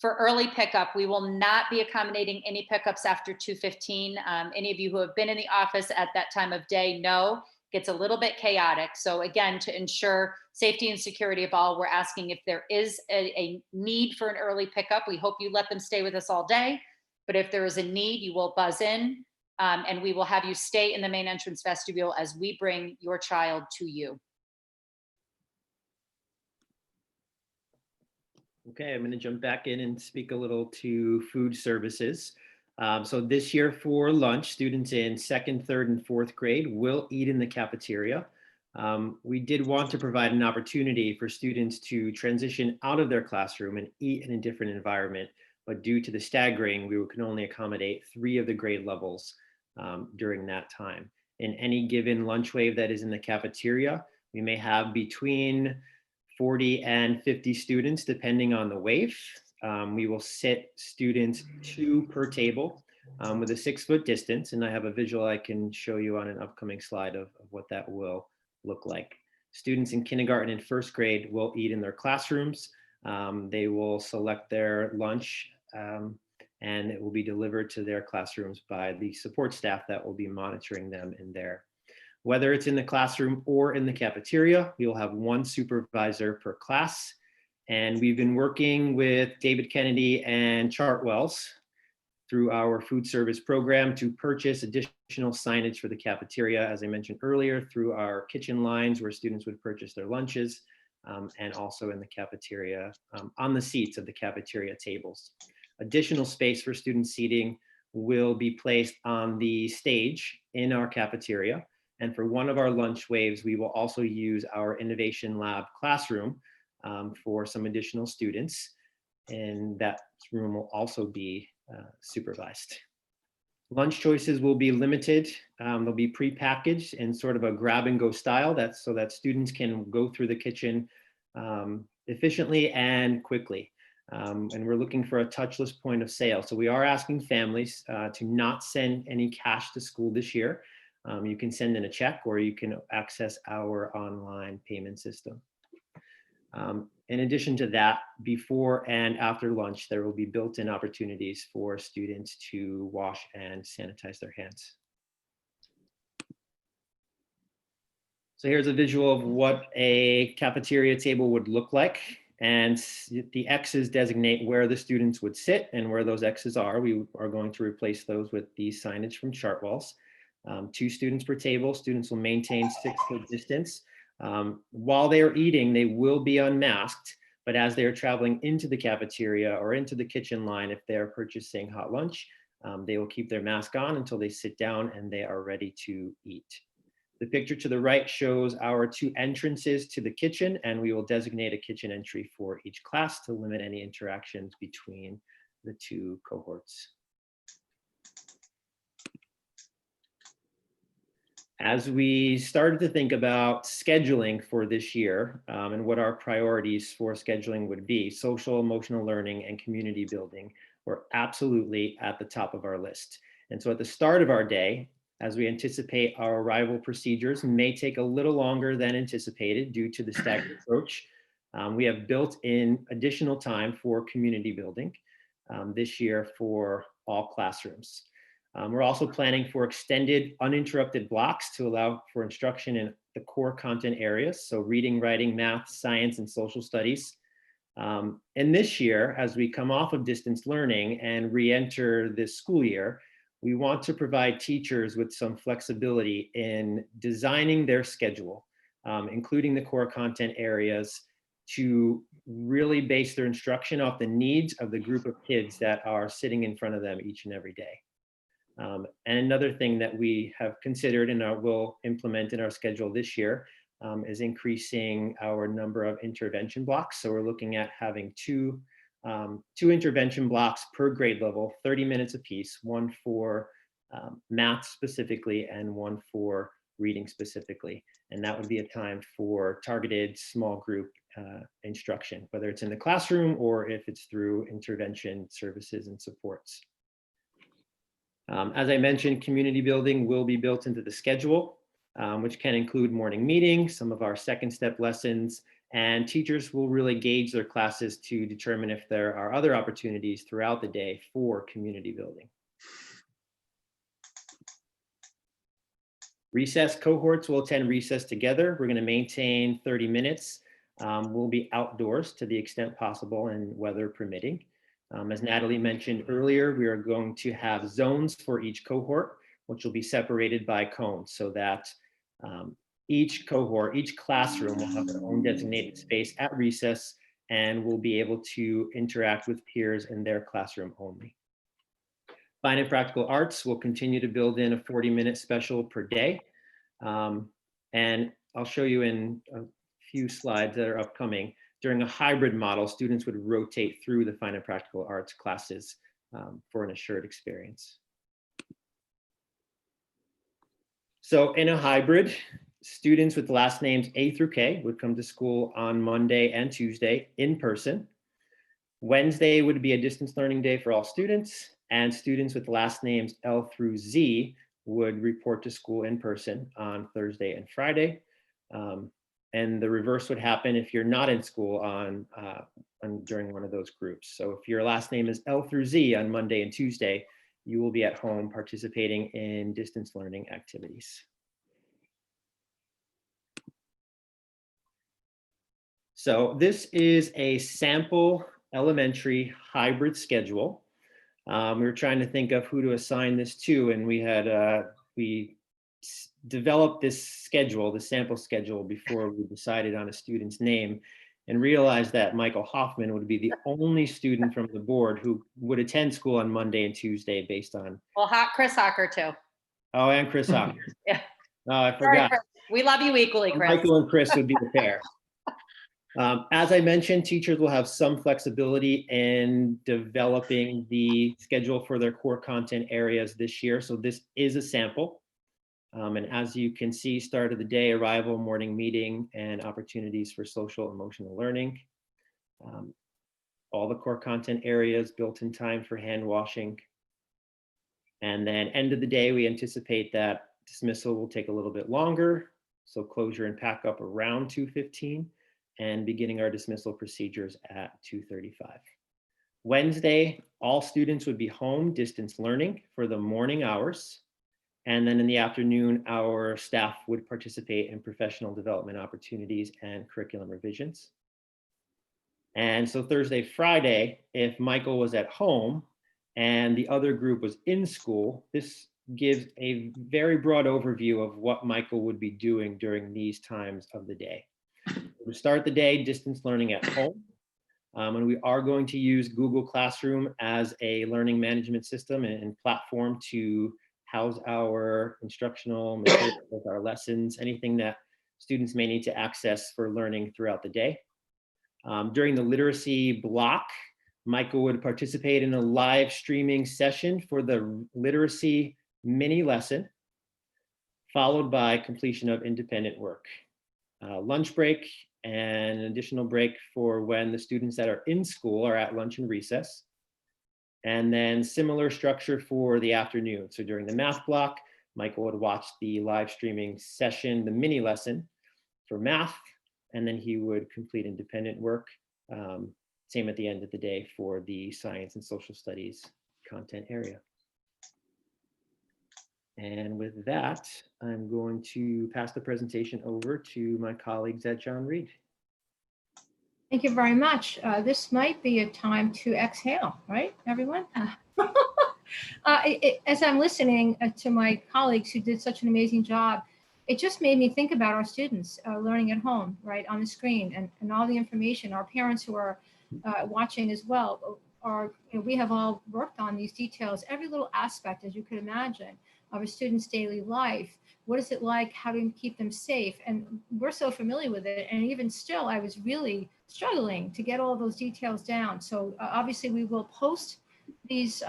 For early pickup, we will not be accommodating any pickups after 2:15. Any of you who have been in the office at that time of day know it gets a little bit chaotic. So again, to ensure safety and security of all, we're asking if there is a need for an early pickup. We hope you let them stay with us all day, but if there is a need, you will buzz in, and we will have you stay in the main entrance vestibule as we bring your child to you. Okay, I'm going to jump back in and speak a little to food services. So this year for lunch, students in 2nd, 3rd, and 4th grade will eat in the cafeteria. We did want to provide an opportunity for students to transition out of their classroom and eat in a different environment, but due to the staggering, we can only accommodate 3 of the grade levels during that time. In any given lunch wave that is in the cafeteria, we may have between 40 and 50 students, depending on the wave. We will sit students 2 per table with a 6-foot distance. And I have a visual I can show you on an upcoming slide of what that will look like. Students in kindergarten and 1st grade will eat in their classrooms. They will select their lunch and it will be delivered to their classrooms by the support staff that will be monitoring them in there. Whether it's in the classroom or in the cafeteria, we will have 1 supervisor per class. And we've been working with David Kennedy and Chartwells through our food service program to purchase additional signage for the cafeteria, as I mentioned earlier, through our kitchen lines where students would purchase their lunches, and also in the cafeteria, on the seats of the cafeteria tables. Additional space for student seating will be placed on the stage in our cafeteria. And for one of our lunch waves, we will also use our Innovation Lab classroom for some additional students. And that room will also be supervised. Lunch choices will be limited. They'll be pre-packaged in sort of a grab and go style, so that students can go through the kitchen efficiently and quickly. And we're looking for a touchless point of sale. So we are asking families to not send any cash to school this year. You can send in a check or you can access our online payment system. In addition to that, before and after lunch, there will be built-in opportunities for students to wash and sanitize their hands. So here's a visual of what a cafeteria table would look like. And the X's designate where the students would sit, and where those X's are, we are going to replace those with the signage from Chartwells. 2 students per table. Students will maintain 6-foot distance. While they are eating, they will be unmasked, but as they are traveling into the cafeteria or into the kitchen line, if they are purchasing hot lunch, they will keep their mask on until they sit down and they are ready to eat. The picture to the right shows our 2 entrances to the kitchen, and we will designate a kitchen entry for each class to limit any interactions between the 2 cohorts. As we started to think about scheduling for this year and what our priorities for scheduling would be, social emotional learning and community building were absolutely at the top of our list. And so at the start of our day, as we anticipate our arrival procedures may take a little longer than anticipated due to the staggered approach, we have built in additional time for community building. this year for all classrooms. We're also planning for extended uninterrupted blocks to allow for instruction in the core content areas, so reading, writing, math, science, and social studies. And this year, as we come off of distance learning and re-enter this school year, we want to provide teachers with some flexibility in designing their schedule, including the core content areas, to really base their instruction off the needs of the group of kids that are sitting in front of them each and every day. And another thing that we have considered and will implement in our schedule this year is increasing our number of intervention blocks. So we're looking at having two intervention blocks per grade level, 30 minutes apiece, one for math specifically and one for reading specifically. And that would be a time for targeted small group instruction, whether it's in the classroom or if it's through intervention services and supports. As I mentioned, community building will be built into the schedule, which can include morning meetings, some of our second step lessons, and teachers will really gauge their classes to determine if there are other opportunities throughout the day for community building. Recess cohorts will attend recess together. We're going to maintain 30 minutes. We'll be outdoors to the extent possible and weather permitting. As Natalie mentioned earlier, we are going to have zones for each cohort, which will be separated by cones so that each cohort, each classroom will have their own designated space at recess and will be able to interact with peers in their classroom only. Fine and Practical Arts will continue to build in a 40-minute special per day. And I'll show you in a few slides that are upcoming. During a hybrid model, students would rotate through the Fine and Practical Arts classes for an assured experience. So in a hybrid, students with last names A through K would come to school on Monday and Tuesday in person. Wednesday would be a distance learning day for all students, and students with last names L through Z would report to school in person on Thursday and Friday. And the reverse would happen if you're not in school during one of those groups. So if your last name is L through Z on Monday and Tuesday, you will be at home participating in distance learning activities. So this is a sample elementary hybrid schedule. We were trying to think of who to assign this to, and we developed this schedule, the sample schedule, before we decided on a student's name, and realized that Michael Hoffman would be the only student from the board who would attend school on Monday and Tuesday based on. Well, Chris Hocker too. Oh, and Chris Hocker. Yeah. Oh, I Sorry, forgot. Chris. We love you equally, Chris. Michael and Chris would be the pair. As I mentioned, teachers will have some flexibility in developing the schedule for their core content areas this year. So this is a sample. And as you can see, start of the day, arrival, morning meeting, and opportunities for social emotional learning. All the core content areas built in time for hand washing. And then end of the day, we anticipate that dismissal will take a little bit longer. So closure and pack up around 2:15 and beginning our dismissal procedures at 2:35. Wednesday, all students would be home distance learning for the morning hours. And then in the afternoon, our staff would participate in professional development opportunities and curriculum revisions. And so Thursday, Friday, if Michael was at home and the other group was in school, this gives a very broad overview of what Michael would be doing during these times of the day. We start the day distance learning at home. And we are going to use Google Classroom as a learning management system and platform to house our instructional materials, our lessons, anything that students may need to access for learning throughout the day. During the literacy block, Michael would participate in a live streaming session for the literacy mini lesson, followed by completion of independent work. Lunch break and an additional break for when the students that are in school are at lunch and recess. And then similar structure for the afternoon. So during the math block, Michael would watch the live streaming session, the mini lesson for math, and then he would complete independent work. same at the end of the day for the science and social studies content area. And with that, I'm going to pass the presentation over to my colleagues at John Reed. Thank you very much. This might be a time to exhale, right, everyone? As I'm listening to my colleagues who did such an amazing job, it just made me think about our students learning at home, right, on the screen, and all the information. Our parents who are watching as well we have all worked on these details, every little aspect, as you could imagine, of a student's daily life. What is it like? How do we keep them safe? And we're so familiar with it. And even still, I was really struggling to get all those details down. So obviously we will post these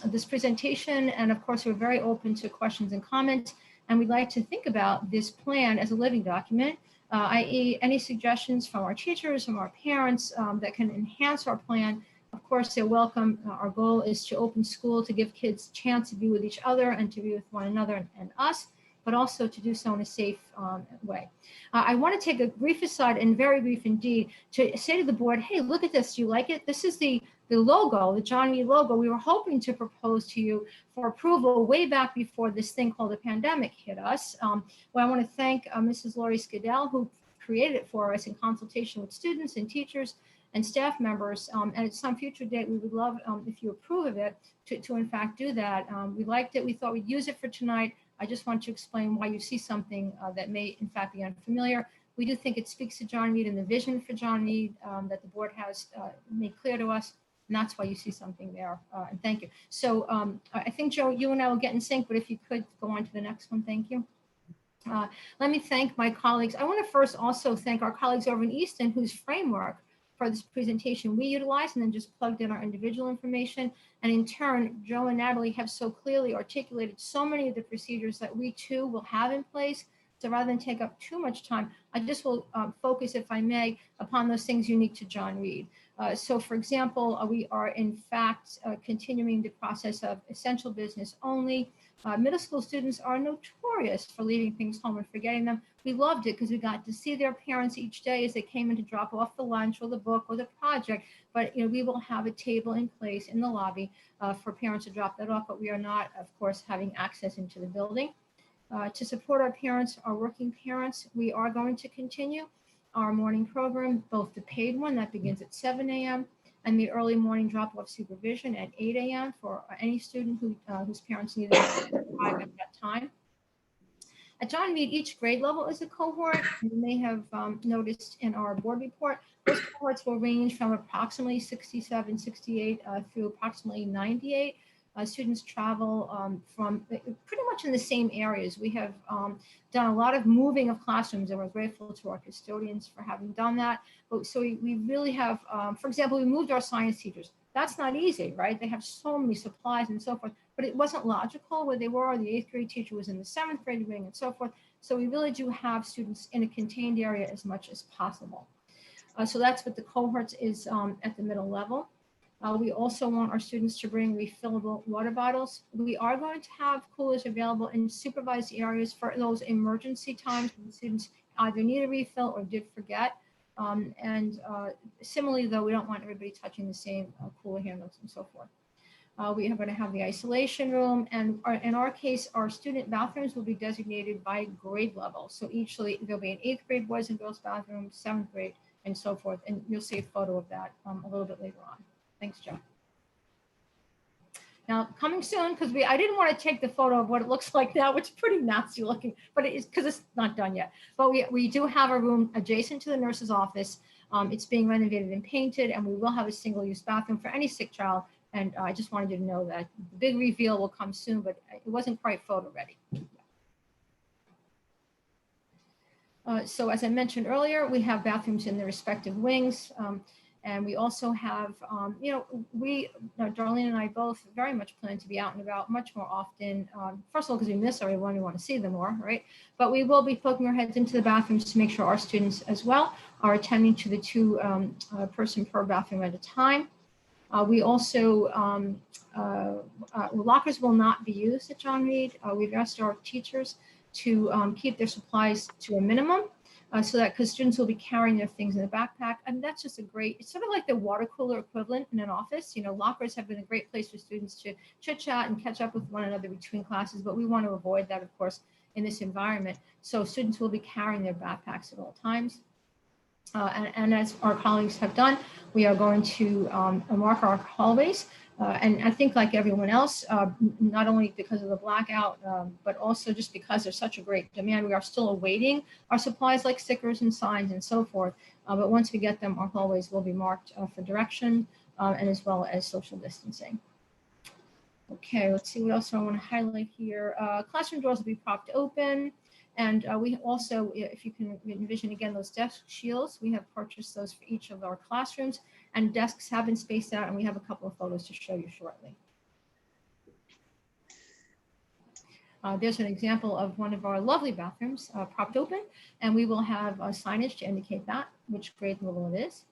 this presentation. And of course, we're very open to questions and comments. And we'd like to think about this plan as a living document, i.e. any suggestions from our teachers, from our parents that can enhance our plan. Of course, they're welcome. Our goal is to open school to give kids a chance to be with each other and to be with one another and us, but also to do so in a safe way. I want to take a brief aside, and very brief indeed, to say to the board, hey, look at this. Do you like it? This is the logo, the John Reed logo we were hoping to propose to you for approval way back before this thing called the pandemic hit us. Well, I want to thank Mrs. Laurie Skidell, who created it for us in consultation with students and teachers and staff members. And at some future date, we would love, if you approve of it, to in fact do that. We liked it. We thought we'd use it for tonight. I just want to explain why you see something that may in fact be unfamiliar. We do think it speaks to John Reed and the vision for John Reed that the board has made clear to us. And that's why you see something there. And thank you. So I think, Joe, you and I will get in sync, but if you could go on to the next one, thank you. Let me thank my colleagues. I want to first also thank our colleagues over in Easton, whose framework for this presentation we utilized and then just plugged in our individual information. And in turn, Joe and Natalie have so clearly articulated so many of the procedures that we too will have in place. So rather than take up too much time, I just will focus, if I may, upon those things unique to John Reed. So for example, we are in fact continuing the process of essential business only. Middle school students are notorious for leaving things home and forgetting them. We loved it because we got to see their parents each day as they came in to drop off the lunch or the book or the project. But we will have a table in place in the lobby for parents to drop that off, but we are not, of course, having access into the building. To support our parents, our working parents, we are going to continue our morning program, both the paid one that begins at 7 a.m. and the early morning drop-off supervision at 8 a.m. for any student whose parents need them to arrive at that time. At John Reed, each grade level is a cohort. You may have noticed in our board report, those cohorts will range from approximately 67, 68 through approximately 98. Students travel from pretty much in the same areas. We have done a lot of moving of classrooms, and we're grateful to our custodians for having done that. But so we really have, for example, we moved our science teachers. That's not easy, right? They have so many supplies and so forth, but it wasn't logical where they were. The 8th grade teacher was in the 7th grade wing and so forth. So we really do have students in a contained area as much as possible. So that's what the cohorts is at the middle level. We also want our students to bring refillable water bottles. We are going to have coolers available in supervised areas for those emergency times when students either need a refill or did forget. Similarly, though, we don't want everybody touching the same cooler handles and so forth. We are going to have the isolation room, and in our case, our student bathrooms will be designated by grade level. So there'll be an 8th grade boys and girls bathroom, 7th grade, and so forth. And you'll see a photo of that a little bit later on. Thanks, Joe. Now, coming soon, because I didn't want to take the photo of what it looks like now, which is pretty nasty looking, but it is because it's not done yet. But we do have a room adjacent to the nurse's office. It's being renovated and painted, and we will have a single-use bathroom for any sick child. And I just wanted you to know that the big reveal will come soon, but it wasn't quite photo ready. So as I mentioned earlier, we have bathrooms in the respective wings. And we also have, Darlene and I both very much plan to be out and about much more often. First of all, because we miss everyone, we want to see them more, right? But we will be poking our heads into the bathrooms to make sure our students as well are attending to the 2 person per bathroom at a time. We also, lockers will not be used at John Reed. We've asked our teachers to keep their supplies to a minimum. so that because students will be carrying their things in the backpack. And that's just a great, it's sort of like the water cooler equivalent in an office. You know, lockers have been a great place for students to chit chat and catch up with one another between classes, but we want to avoid that, of course, in this environment. So students will be carrying their backpacks at all times. And as our colleagues have done, we are going to mark our hallways. And I think like everyone else, not only because of the blackout, but also just because there's such a great demand, we are still awaiting our supplies like stickers and signs and so forth. But once we get them, our hallways will be marked for direction and as well as social distancing. Okay, let's see what else I want to highlight here. Classroom doors will be propped open. And we also, if you can envision again, those desk shields, we have purchased those for each of our classrooms, and desks have been spaced out, and we have a couple of photos to show you shortly. There's an example of one of our lovely bathrooms propped open, and we will have signage to indicate that, which grade level it is.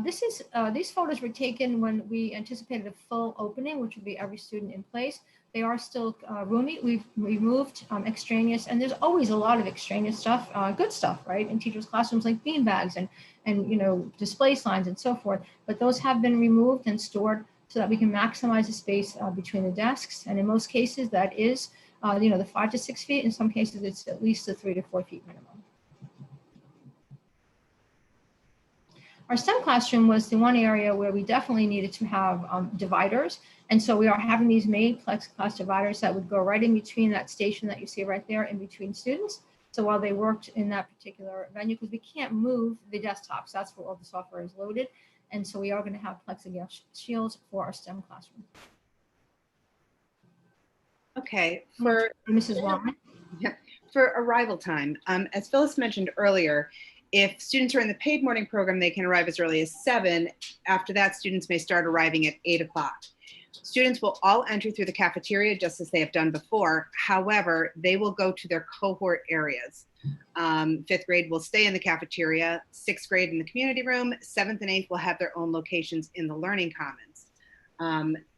These photos were taken when we anticipated a full opening, which would be every student in place. They are still roomy. We've removed extraneous, and there's always a lot of extraneous stuff, good stuff, right? In teachers' classrooms like bean bags and you know, display signs and so forth. But those have been removed and stored so that we can maximize the space between the desks. And in most cases, that is, you know, the 5 to 6 feet. In some cases, it's at least the 3 to 4 feet minimum. Our STEM classroom was the one area where we definitely needed to have dividers. And so we are having these made plexiglass dividers that would go right in between that station that you see right there in between students. So while they worked in that particular venue, because we can't move the desktops, that's where all the software is loaded. And so we are going to have plexiglass shields for our STEM classroom. Okay, for Mrs. Wong. Yeah, for arrival time, as Phyllis mentioned earlier, if students are in the paid morning program, they can arrive as early as 7. After that, students may start arriving at 8 o'clock. Students will all enter through the cafeteria just as they have done before. However, they will go to their cohort areas. 5th grade will stay in the cafeteria, 6th grade in the community room, 7th and 8th will have their own locations in the learning commons.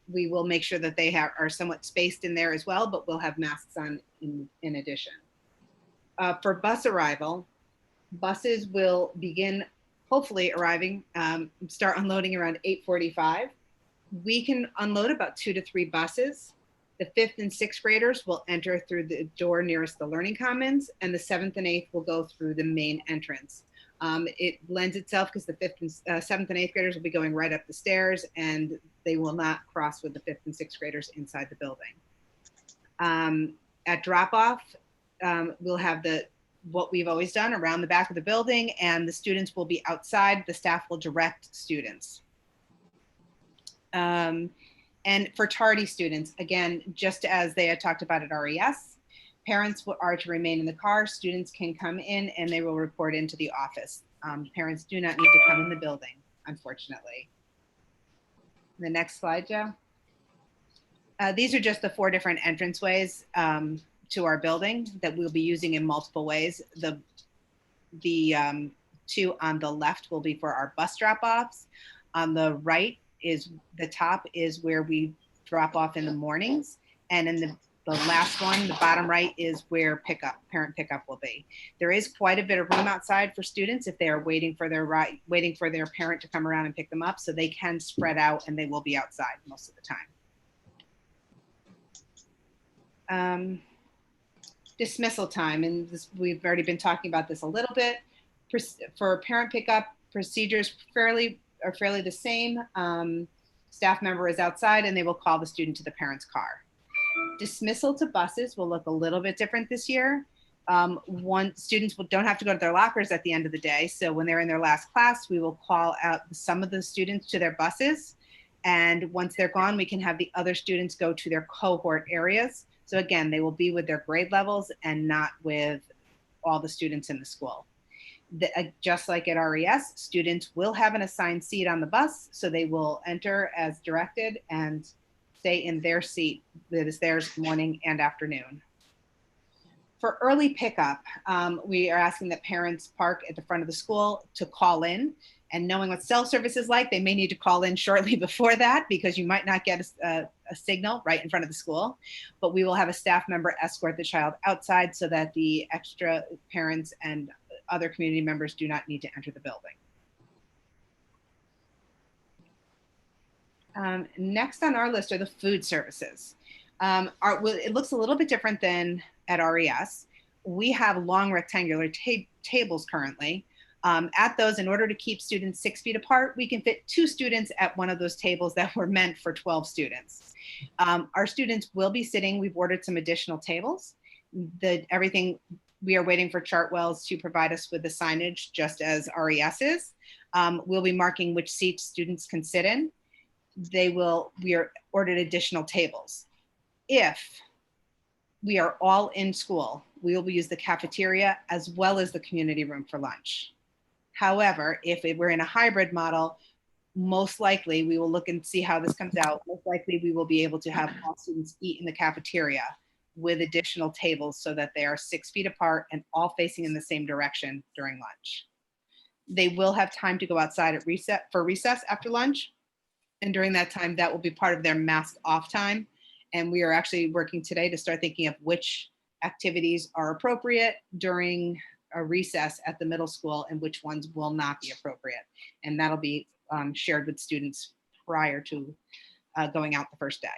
We will make sure that they are somewhat spaced in there as well, but we'll have masks on in addition. For bus arrival, buses will begin hopefully arriving, start unloading around 8:45. We can unload about 2 to 3 buses. The 5th and 6th graders will enter through the door nearest the learning commons, and the 7th and 8th will go through the main entrance. It lends itself because the 5th and 7th and 8th graders will be going right up the stairs, and they will not cross with the 5th and 6th graders inside the building. At drop off, we'll have what we've always done around the back of the building, and the students will be outside. The staff will direct students. And for tardy students, again, just as they had talked about at RES, parents are to remain in the car. Students can come in and they will report into the office. Parents do not need to come in the building, unfortunately. The next slide, Joe. These are just the 4 different entranceways to our building that we'll be using in multiple ways. The 2 on the left will be for our bus drop-offs. On the right is the top is where we drop off in the mornings. And in the last one, the bottom right, is where parent pickup will be. There is quite a bit of room outside for students if they are waiting for their parent to come around and pick them up, so they can spread out and they will be outside most of the time. Dismissal time, and we've already been talking about this a little bit. For parent pickup, procedures are fairly the same. Staff member is outside and they will call the student to the parent's car. Dismissal to buses will look a little bit different this year. Students don't have to go to their lockers at the end of the day. So when they're in their last class, we will call out some of the students to their buses. And once they're gone, we can have the other students go to their cohort areas. So again, they will be with their grade levels and not with all the students in the school. Just like at RES, students will have an assigned seat on the bus, so they will enter as directed and stay in their seat that is theirs morning and afternoon. For early pickup, we are asking that parents park at the front of the school to call in, and knowing what self-service is like, they may need to call in shortly before that because you might not get a a signal right in front of the school, but we will have a staff member escort the child outside so that the extra parents and other community members do not need to enter the building. Next on our list are the food services. It looks a little bit different than at RES. We have long rectangular tables currently. At those, in order to keep students 6 feet apart, we can fit 2 students at one of those tables that were meant for 12 students. Our students will be sitting, we've ordered some additional tables. We are waiting for Chartwells to provide us with the signage just as RES is. We'll be marking which seats students can sit in. We are ordered additional tables. If we are all in school, we will use the cafeteria as well as the community room for lunch. However, if we're in a hybrid model, most likely we will look and see how this comes out. Most likely we will be able to have all students eat in the cafeteria with additional tables so that they are 6 feet apart and all facing in the same direction during lunch. They will have time to go outside at recess after lunch. And during that time, that will be part of their mask off time. And we are actually working today to start thinking of which activities are appropriate during a recess at the middle school and which ones will not be appropriate. And that'll be shared with students prior to going out the first day.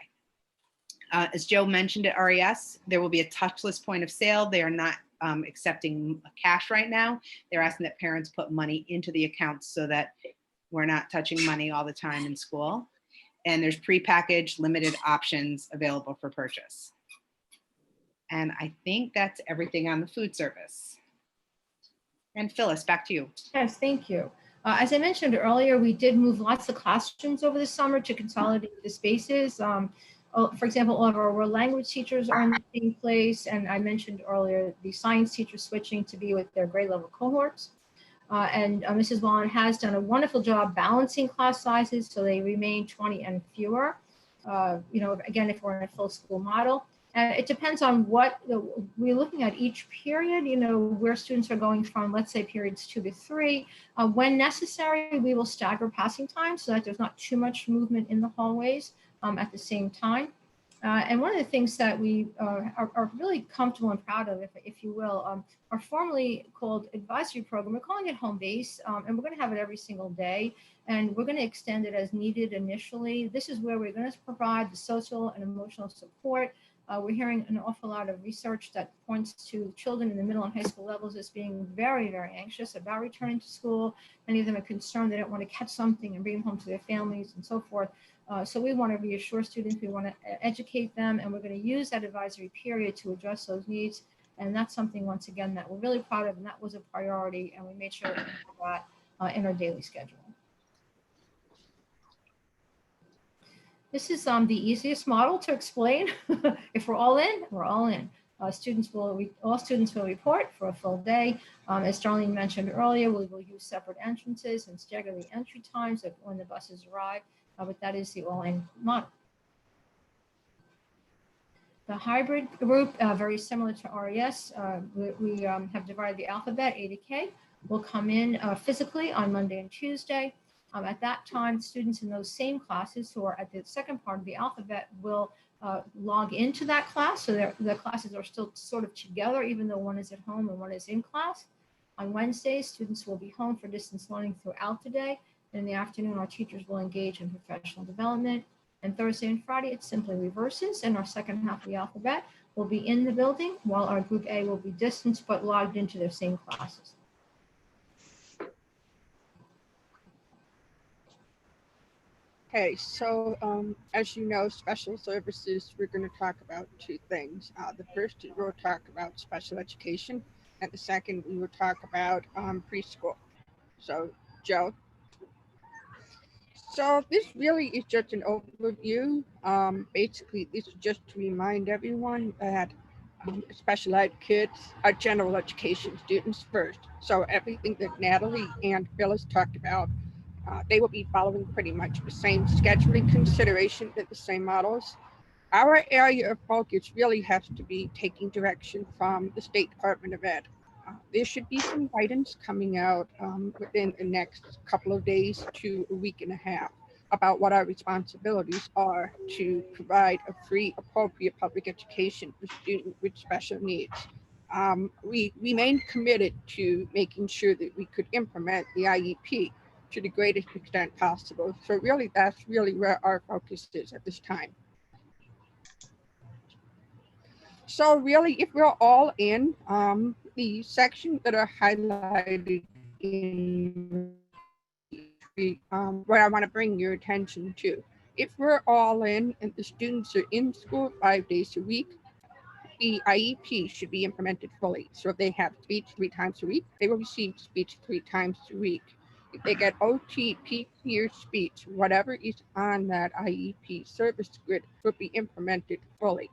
As Joe mentioned at RES, there will be a touchless point of sale. They are not accepting cash right now. They're asking that parents put money into the accounts so that we're not touching money all the time in school. And there's prepackaged limited options available for purchase. And I think that's everything on the food service. And Phyllis, back to you. Yes, thank you. As I mentioned earlier, we did move lots of classrooms over the summer to consolidate the spaces. For example, all of our world language teachers are in the same place. And I mentioned earlier, the science teachers switching to be with their grade level cohorts. And Mrs. Wallen has done a wonderful job balancing class sizes so they remain 20 and fewer. Again, if we're in a full school model. And it depends on what we're looking at each period, where students are going from, let's say periods 2 to 3. When necessary, we will stagger passing time so that there's not too much movement in the hallways at the same time. And one of the things that we are really comfortable and proud of, if you will, are formally called advisory program. We're calling it home base, and we're going to have it every single day. And we're going to extend it as needed initially. This is where we're going to provide the social and emotional support. We're hearing an awful lot of research that points to children in the middle and high school levels as being very, very anxious about returning to school. Many of them are concerned they don't want to catch something and bring them home to their families and so forth. So we want to reassure students, we want to educate them, and we're going to use that advisory period to address those needs. And that's something, once again, that we're really proud of, and that was a priority, and we made sure that we had that in our daily schedule. This is the easiest model to explain. If we're all in, we're all in. All students will report for a full day. As Darlene mentioned earlier, we will use separate entrances and stagger the entry times when the buses arrive, but that is the all-in model. The hybrid group, very similar to RES, we have divided the alphabet, A to K, will come in physically on Monday and Tuesday. At that time, students in those same classes who are at the second part of the alphabet will log into that class. So the classes are still sort of together, even though one is at home and one is in class. On Wednesdays, students will be home for distance learning throughout the day. In the afternoon, our teachers will engage in professional development. And Thursday and Friday, it simply reverses, and our second half of the alphabet will be in the building, while our group A will be distanced but logged into their same classes. Okay, so as you know, special services, we're going to talk about 2 things. The first, we'll talk about special education, and the second, we will talk about preschool. So, Joe. So this really is just an overview. Basically, this is just to remind everyone that special ed kids are general education students first. So everything that Natalie and Phyllis talked about, they will be following pretty much the same scheduling consideration and the same models. Our area of focus really has to be taking direction from the State Department of Ed. There should be some guidance coming out within the next couple of days to a week and a half. about what our responsibilities are to provide a free, appropriate public education for students with special needs. We remain committed to making sure that we could implement the IEP to the greatest extent possible. So really, that's really where our focus is at this time. So really, if we're all in, the sections that are highlighted in what I want to bring your attention to. If we're all in and the students are in school 5 days a week, the IEP should be implemented fully. So if they have speech 3 times a week, they will receive speech 3 times a week. If they get OT, PT, or speech, whatever is on that IEP service grid will be implemented fully.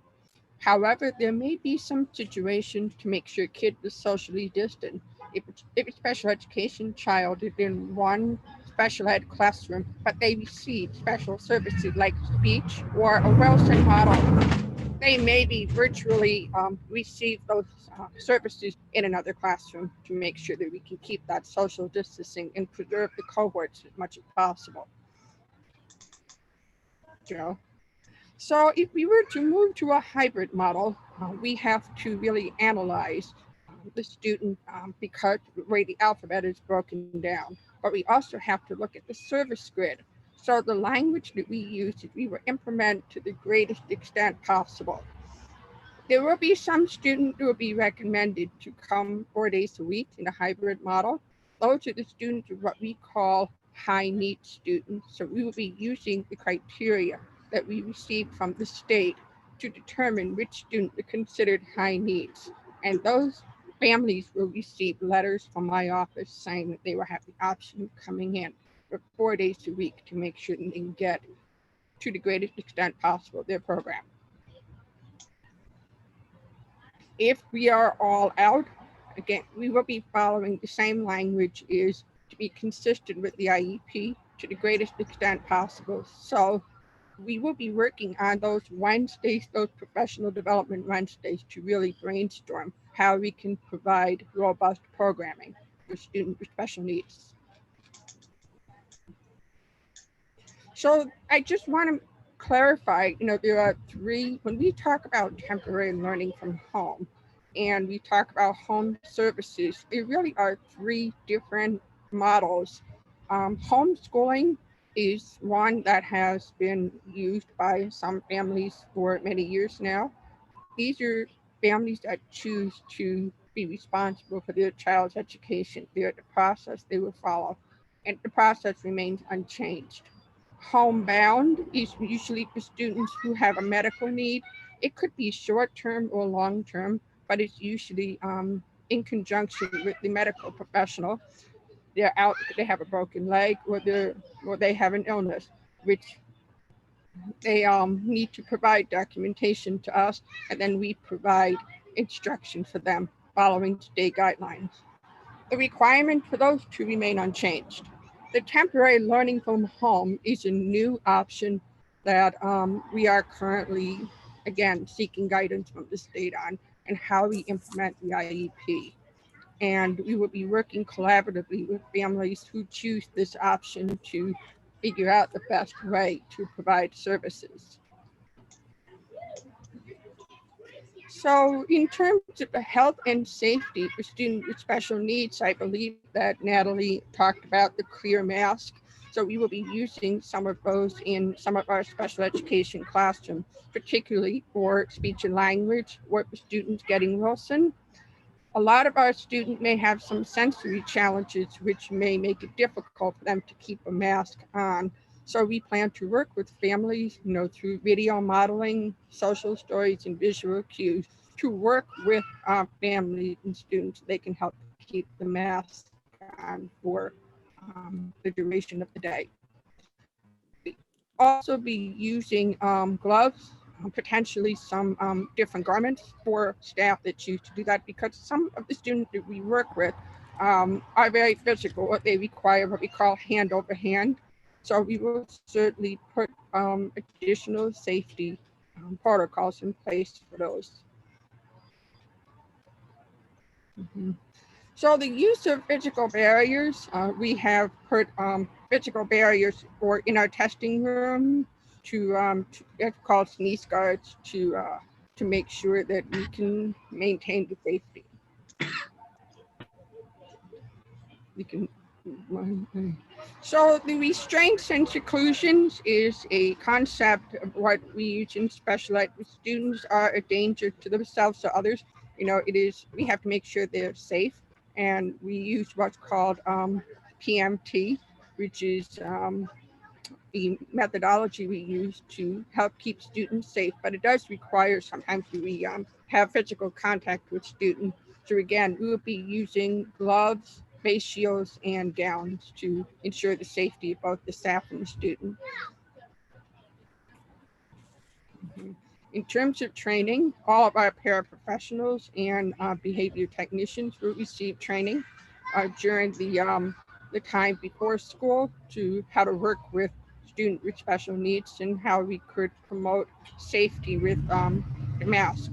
However, there may be some situations to make sure kids are socially distant. If a special education child is in one special ed classroom, but they receive special services like speech or a Wilson model, they may be virtually receive those services in another classroom to make sure that we can keep that social distancing and preserve the cohorts as much as possible. Joe? So if we were to move to a hybrid model, we have to really analyze the student because the way the alphabet is broken down, but we also have to look at the service grid. So the language that we use, we will implement to the greatest extent possible. There will be some students who will be recommended to come 4 days a week in a hybrid model. Those are the students of what we call high need students. So we will be using the criteria that we received from the state to determine which students are considered high needs. And those families will receive letters from my office saying that they will have the option of coming in for 4 days a week to make sure that they can get to the greatest extent possible their program. If we are all out, again, we will be following the same language is to be consistent with the IEP to the greatest extent possible. So we will be working on those Wednesdays, those professional development Wednesdays to really brainstorm how we can provide robust programming for students with special needs. So I just want to clarify, there are 3, when we talk about temporary learning from home and we talk about home services, there really are 3 different models. Homeschooling is one that has been used by some families for many years now. These are families that choose to be responsible for their child's education. They're the process they will follow, and the process remains unchanged. Homebound is usually for students who have a medical need. It could be short-term or long-term, but it's usually in conjunction with the medical professional. They're out, they have a broken leg, or they have an illness, which they need to provide documentation to us, and then we provide instruction for them following state guidelines. The requirement for those 2 remain unchanged. The temporary learning from home is a new option that we are currently, again, seeking guidance from the state on and how we implement the IEP. And we will be working collaboratively with families who choose this option to figure out the best way to provide services. So in terms of the health and safety for students with special needs, I believe that Natalie talked about the clear mask. So we will be using some of those in some of our special education classrooms, particularly for speech and language, or for students getting Wilson. A lot of our students may have some sensory challenges, which may make it difficult for them to keep a mask on. So we plan to work with families, through video modeling, social stories, and visual cues to work with families and students. They can help keep the mask on for the duration of the day. We also be using gloves, potentially some different garments for staff that choose to do that, because some of the students that we work with are very physical. They require what we call hand over hand. So we will certainly put additional safety protocols in place for those. So the use of physical barriers, we have put physical barriers in our testing room it's called sneeze guards to make sure that we can maintain the safety. So the restraints and seclusions is a concept of what we use in special ed. Students are a danger to themselves or others. We have to make sure they're safe, and we use what's called PMT, which is the methodology we use to help keep students safe, but it does require sometimes we have physical contact with students. So again, we will be using gloves, face shields, and gowns to ensure the safety of both the staff and the student. In terms of training, all of our paraprofessionals and behavior technicians will receive training during the time before school to how to work with student with special needs and how we could promote safety with the mask.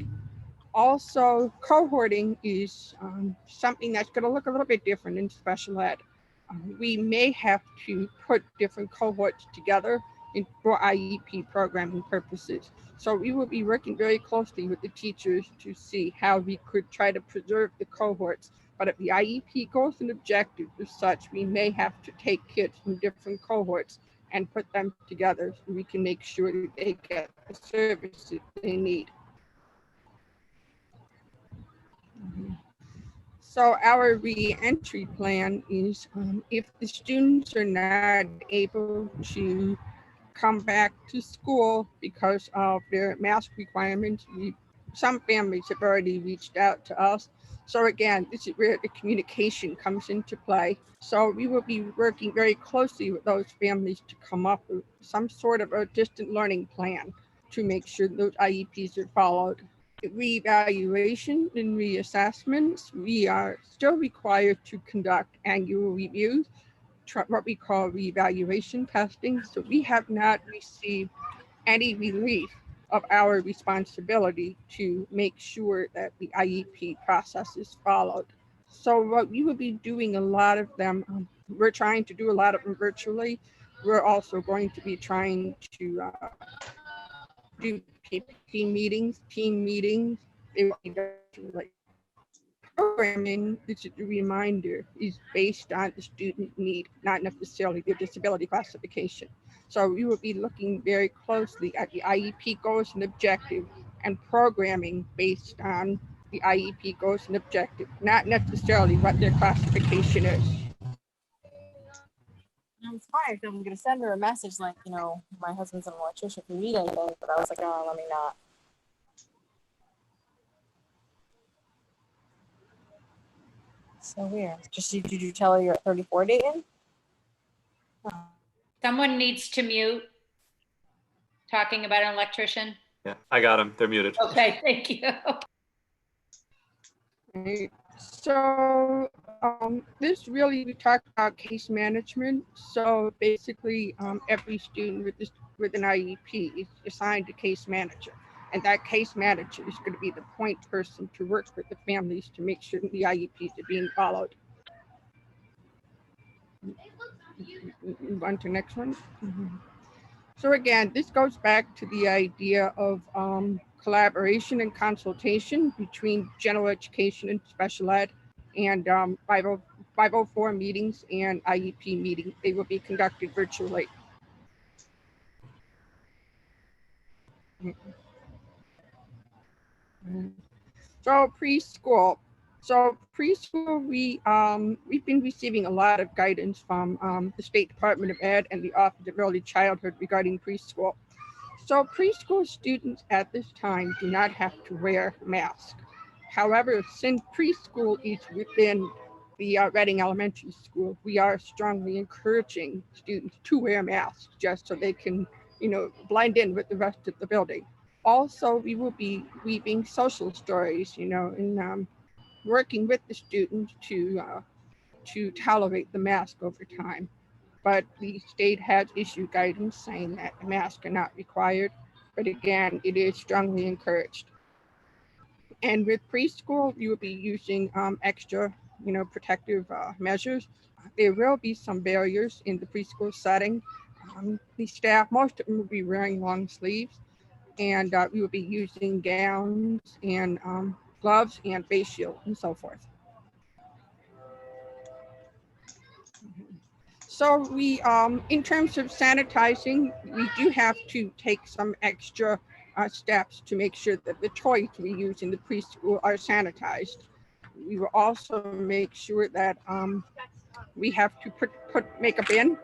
Also, cohorting is something that's going to look a little bit different in special ed. We may have to put different cohorts together for IEP programming purposes. So we will be working very closely with the teachers to see how we could try to preserve the cohorts. But if the IEP goals and objectives are such, we may have to take kids from different cohorts and put them together so we can make sure that they get the services they need. So our re-entry plan is if the students are not able to come back to school because of their mask requirements, some families have already reached out to us. So again, this is where the communication comes into play. So we will be working very closely with those families to come up with some sort of a distant learning plan to make sure those IEPs are followed. Reevaluation and reassessments, we are still required to conduct annual reviews, what we call reevaluation testing. So we have not received any relief of our responsibility to make sure that the IEP process is followed. So what we will be doing a lot of them, we're trying to do a lot of them virtually. We're also going to be trying to do PPP meetings, team meetings. It will be like programming, this is a reminder, is based on the student need, not necessarily their disability classification. So we will be looking very closely at the IEP goals and objectives and programming based on the IEP goals and objectives, not necessarily what their classification is. It's fine. I'm gonna send her a message like, my husband's an electrician if you need anything, but I was like, oh, let me not. So weird. Did you tell her you're at 34 dating? Someone needs to mute talking about an electrician. Yeah, I got them. They're muted. Okay, thank you. Right. So this really, we talked about case management. So basically every student with an IEP is assigned a case manager. And that case manager is going to be the point person to work with the families to make sure the IEPs are being followed. Move on to the next one. So again, this goes back to the idea of collaboration and consultation between general education and special ed, and 504 meetings and IEP meetings. They will be conducted virtually. So preschool. So preschool, we've been receiving a lot of guidance from the State Department of Ed and the Office of Early Childhood regarding preschool. So preschool students at this time do not have to wear masks. However, since preschool is within the Reading Elementary School, we are strongly encouraging students to wear masks just so they can, blend in with the rest of the building. Also, we will be weaving social stories, and working with the students to tolerate the mask over time. But the state has issued guidance saying that masks are not required. But again, it is strongly encouraged. And with preschool, you will be using extra protective measures. There will be some barriers in the preschool setting. The staff, most of them will be wearing long sleeves, and we will be using gowns and gloves and face shield and so forth. So we, in terms of sanitizing, we do have to take some extra steps to make sure that the toys we use in the preschool are sanitized. We will also make sure that we have to make a bin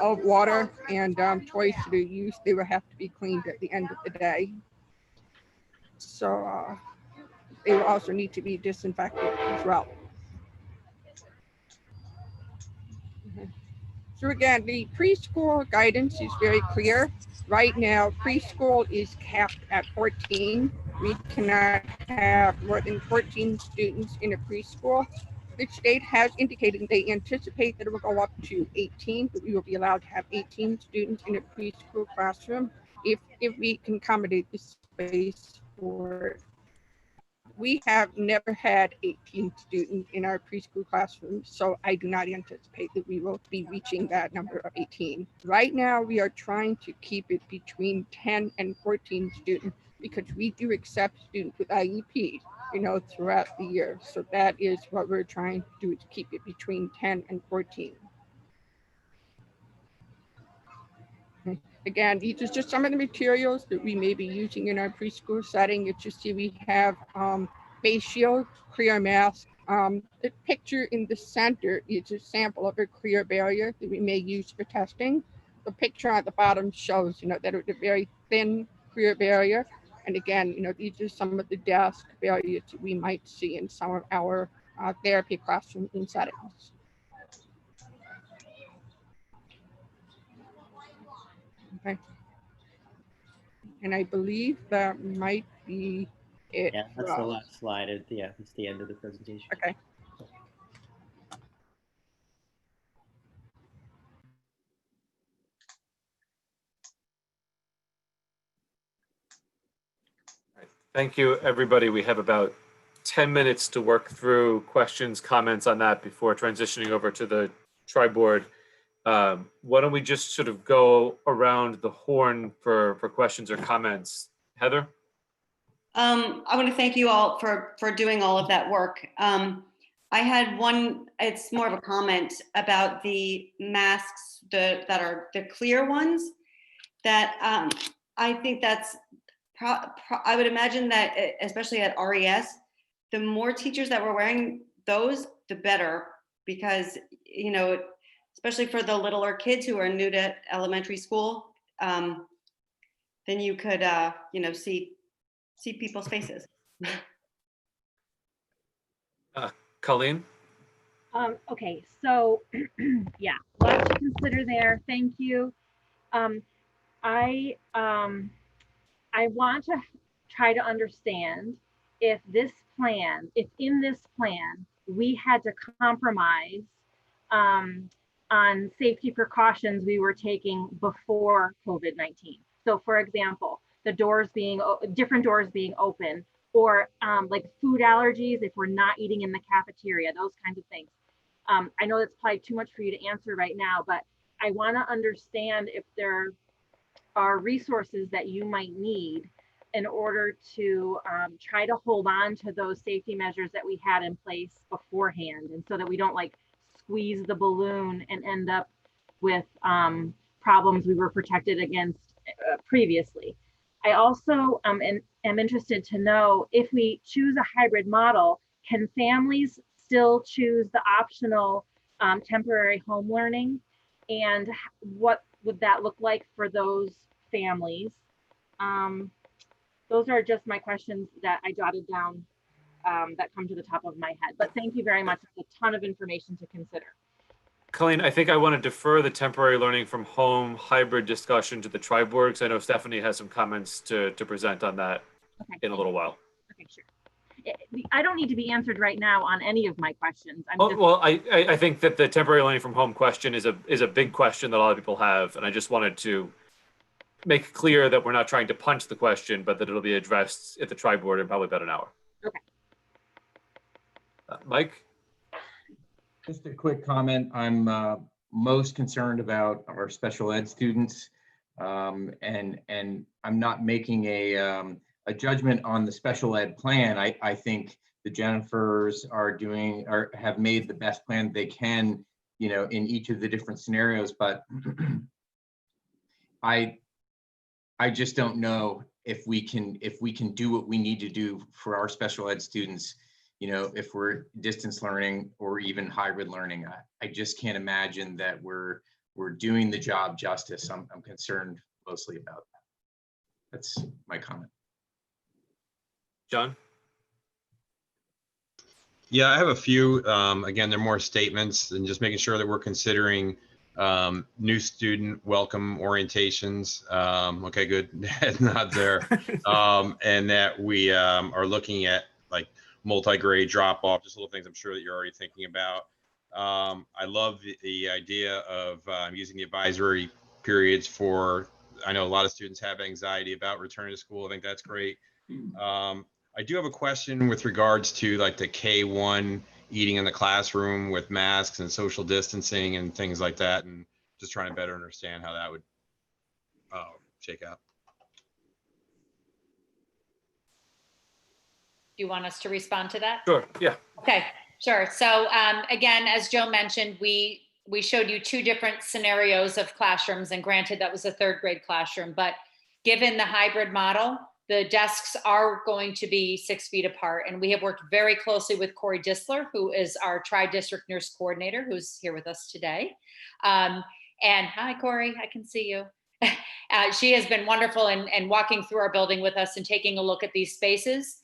of water and toys to be used. They will have to be cleaned at the end of the day. So they will also need to be disinfected as well. So again, the preschool guidance is very clear. Right now, preschool is capped at 14. We cannot have more than 14 students in a preschool. The state has indicated they anticipate that it will go up to 18, but we will be allowed to have 18 students in a preschool classroom if we can accommodate the space for it. We have never had 18 students in our preschool classroom, so I do not anticipate that we will be reaching that number of 18. Right now, we are trying to keep it between 10 and 14 students because we do accept students with IEPs, throughout the year. So that is what we're trying to do, to keep it between 10 and 14. Again, these are just some of the materials that we may be using in our preschool setting. You see we have face shield, clear mask. The picture in the center is a sample of a clear barrier that we may use for testing. The picture at the bottom shows, that it's a very thin, clear barrier. And again, these are some of the desk barriers that we might see in some of our therapy classrooms and settings. Okay. And I believe that might be it. Yeah, that's the last slide. Yeah, it's the end of the presentation. Okay. Thank you, everybody. We have about 10 minutes to work through questions, comments on that before transitioning over to the tri-board. Why don't we just sort of go around the horn for questions or comments? Heather? I want to thank you all for doing all of that work. I had one, it's more of a comment about the masks that are the clear ones that I think that's, I would imagine that especially at RES, the more teachers that were wearing those, the better, because, especially for the littler kids who are new to elementary school, then you could, see people's faces. Colleen? Okay, so yeah, a lot to consider there. Thank you. I want to try to understand if in this plan, we had to compromise on safety precautions we were taking before COVID-19. So for example, different doors being open, or like food allergies if we're not eating in the cafeteria, those kinds of things. I know that's probably too much for you to answer right now, but I want to understand if there are resources that you might need in order to try to hold on to those safety measures that we had in place beforehand, and so that we don't like squeeze the balloon and end up with problems we were protected against previously. I also am interested to know, if we choose a hybrid model, can families still choose the optional temporary home learning? And what would that look like for those families? Those are just my questions that I jotted down that come to the top of my head. But thank you very much. It's a ton of information to consider. Colleen, I think I want to defer the temporary learning from home hybrid discussion to the tri-board, because I know Stephanie has some comments to present on that in a little while. Okay, sure. I don't need to be answered right now on any of my questions. Well, I think that the temporary learning from home question is a big question that a lot of people have, and I just wanted to make clear that we're not trying to punch the question, but that it'll be addressed at the tri-board in probably about an hour. Okay. Mike? Just a quick comment. I'm most concerned about our special ed students. And I'm not making a judgment on the special ed plan. I think the Jennifers have made the best plan they can, you know, in each of the different scenarios, but I just don't know if we can do what we need to do for our special ed students, you know, if we're distance learning or even hybrid learning. I just can't imagine that we're doing the job justice. I'm concerned mostly about that. That's my comment. John? Yeah, I have a few. Again, they're more statements and just making sure that we're considering new student welcome orientations. Okay, good. Not there. And that we are looking at like multi-grade drop off, just little things I'm sure that you're already thinking about. I love the idea of using the advisory periods for, I know a lot of students have anxiety about returning to school. I think that's great. I do have a question with regards to like the K1 eating in the classroom with masks and social distancing and things like that, and just trying to better understand how that would shake out. Do you want us to respond to that? Sure, yeah. Okay, sure. So again, as Joe mentioned, we showed you two different scenarios of classrooms, and granted that was a third grade classroom, but given the hybrid model, the desks are going to be 6 feet apart. And we have worked very closely with Corey Disler, who is our tri-district nurse coordinator, who's here with us today. And hi, Corey, I can see you. She has been wonderful in walking through our building with us and taking a look at these spaces.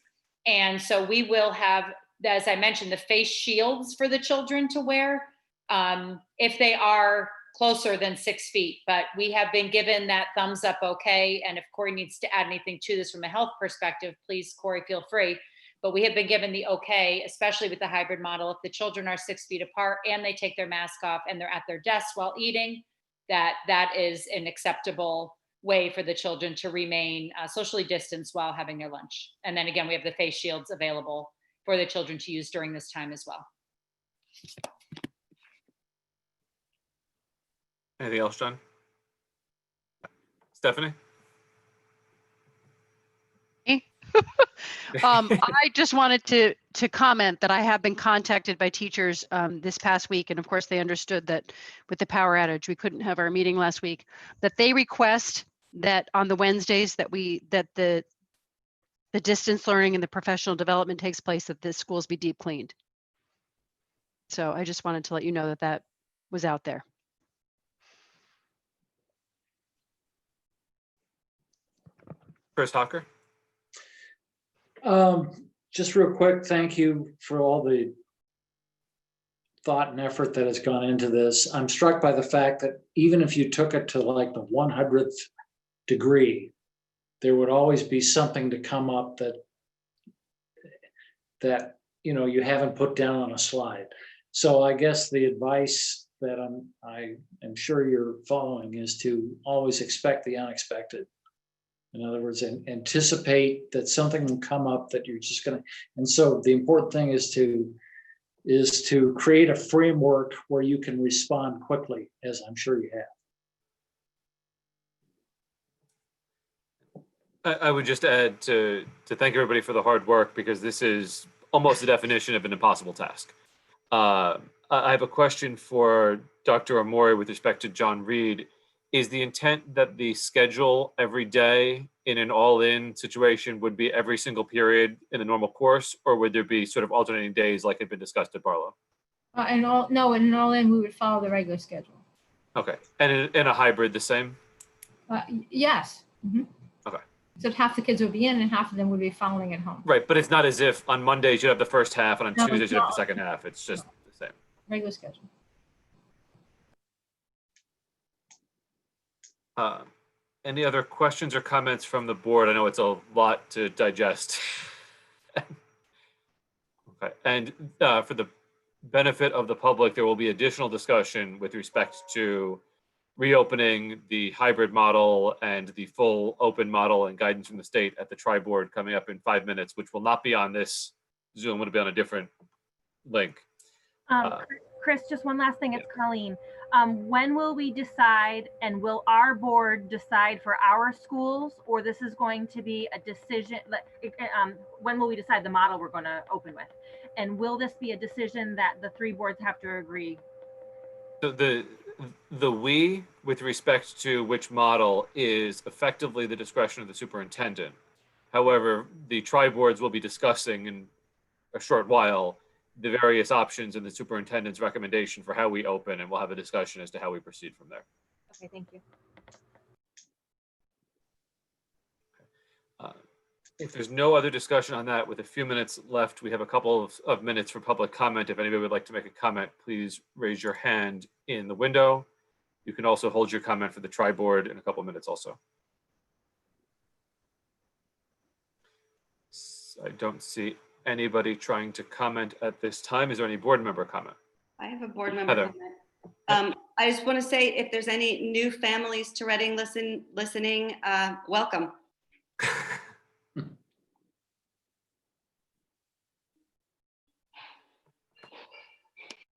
And so we will have, as I mentioned, the face shields for the children to wear if they are closer than 6 feet, but we have been given that thumbs up okay. And if Corey needs to add anything to this from a health perspective, please, Corey, feel free. But we have been given the okay, especially with the hybrid model, if the children are 6 feet apart and they take their mask off and they're at their desks while eating, that is an acceptable way for the children to remain socially distanced while having their lunch. And then again, we have the face shields available for the children to use during this time as well. Anything else, John? Stephanie? I just wanted to comment that I have been contacted by teachers this past week, and of course they understood that with the power outage we couldn't have our meeting last week, that they request that on the Wednesdays that the distance learning and the professional development takes place, that the schools be deep cleaned. So I just wanted to let you know that that was out there. Chris Hawker? Just real quick, thank you for all the thought and effort that has gone into this. I'm struck by the fact that even if you took it to like the 100th degree, there would always be something to come up that you know you haven't put down on a slide. So I guess the advice that I am sure you're following is to always expect the unexpected. In other words, anticipate that something will come up that you're just going to. And so the important thing is to create a framework where you can respond quickly, as I'm sure you have. I would just add to thank everybody for the hard work, because this is almost the definition of an impossible task. I have a question for Dr. Omori with respect to John Reed. Is the intent that the schedule every day in an all-in situation would be every single period in the normal course, or would there be sort of alternating days like had been discussed at Barlow? In an all-in, we would follow the regular schedule. Okay, and in a hybrid, the same? Yes. Mm-hmm. Okay. So half the kids would be in and half of them would be following at home. Right, but it's not as if on Mondays you'd have the first half and on No, Tuesdays you'd have the no. second half. It's just the same. Regular schedule. Any other questions or comments from the board? I know it's a lot to digest. Okay, and for the benefit of the public, there will be additional discussion with respect to reopening the hybrid model and the full open model and guidance from the state at the tri-board coming up in 5 minutes, which will not be on this Zoom, it'll be on a different link. Chris, just one last thing. It's Colleen. When will we decide, and will our board decide for our schools, or this is going to be a decision? When will we decide the model we're going to open with? And will this be a decision that the three boards have to agree? So the we, with respect to which model, is effectively the discretion of the superintendent. However, the tri-boards will be discussing in a short while the various options in the superintendent's recommendation for how we open, and we'll have a discussion as to how we proceed from there. Okay, thank you. If there's no other discussion on that, with a few minutes left, we have a couple of minutes for public comment. If anybody would like to make a comment, please raise your hand in the window. You can also hold your comment for the tri-board in a couple of minutes also. I don't see anybody trying to comment at this time. Is there any board member comment? I have a board member Heather. comment. I just want to say, if there's any new families to Reading listening, welcome.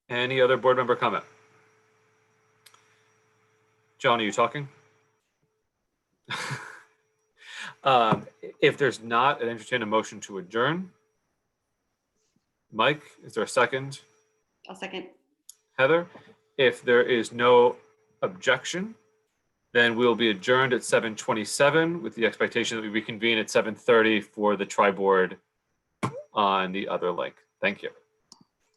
Any other board member comment? John, are you talking? If there's not, I'd entertain a motion to adjourn. Mike, is there a second? I'll second. Heather, if there is no objection, then we'll be adjourned at 7:27 with the expectation that we reconvene at 7:30 for the tri-board on the other link. Thank you.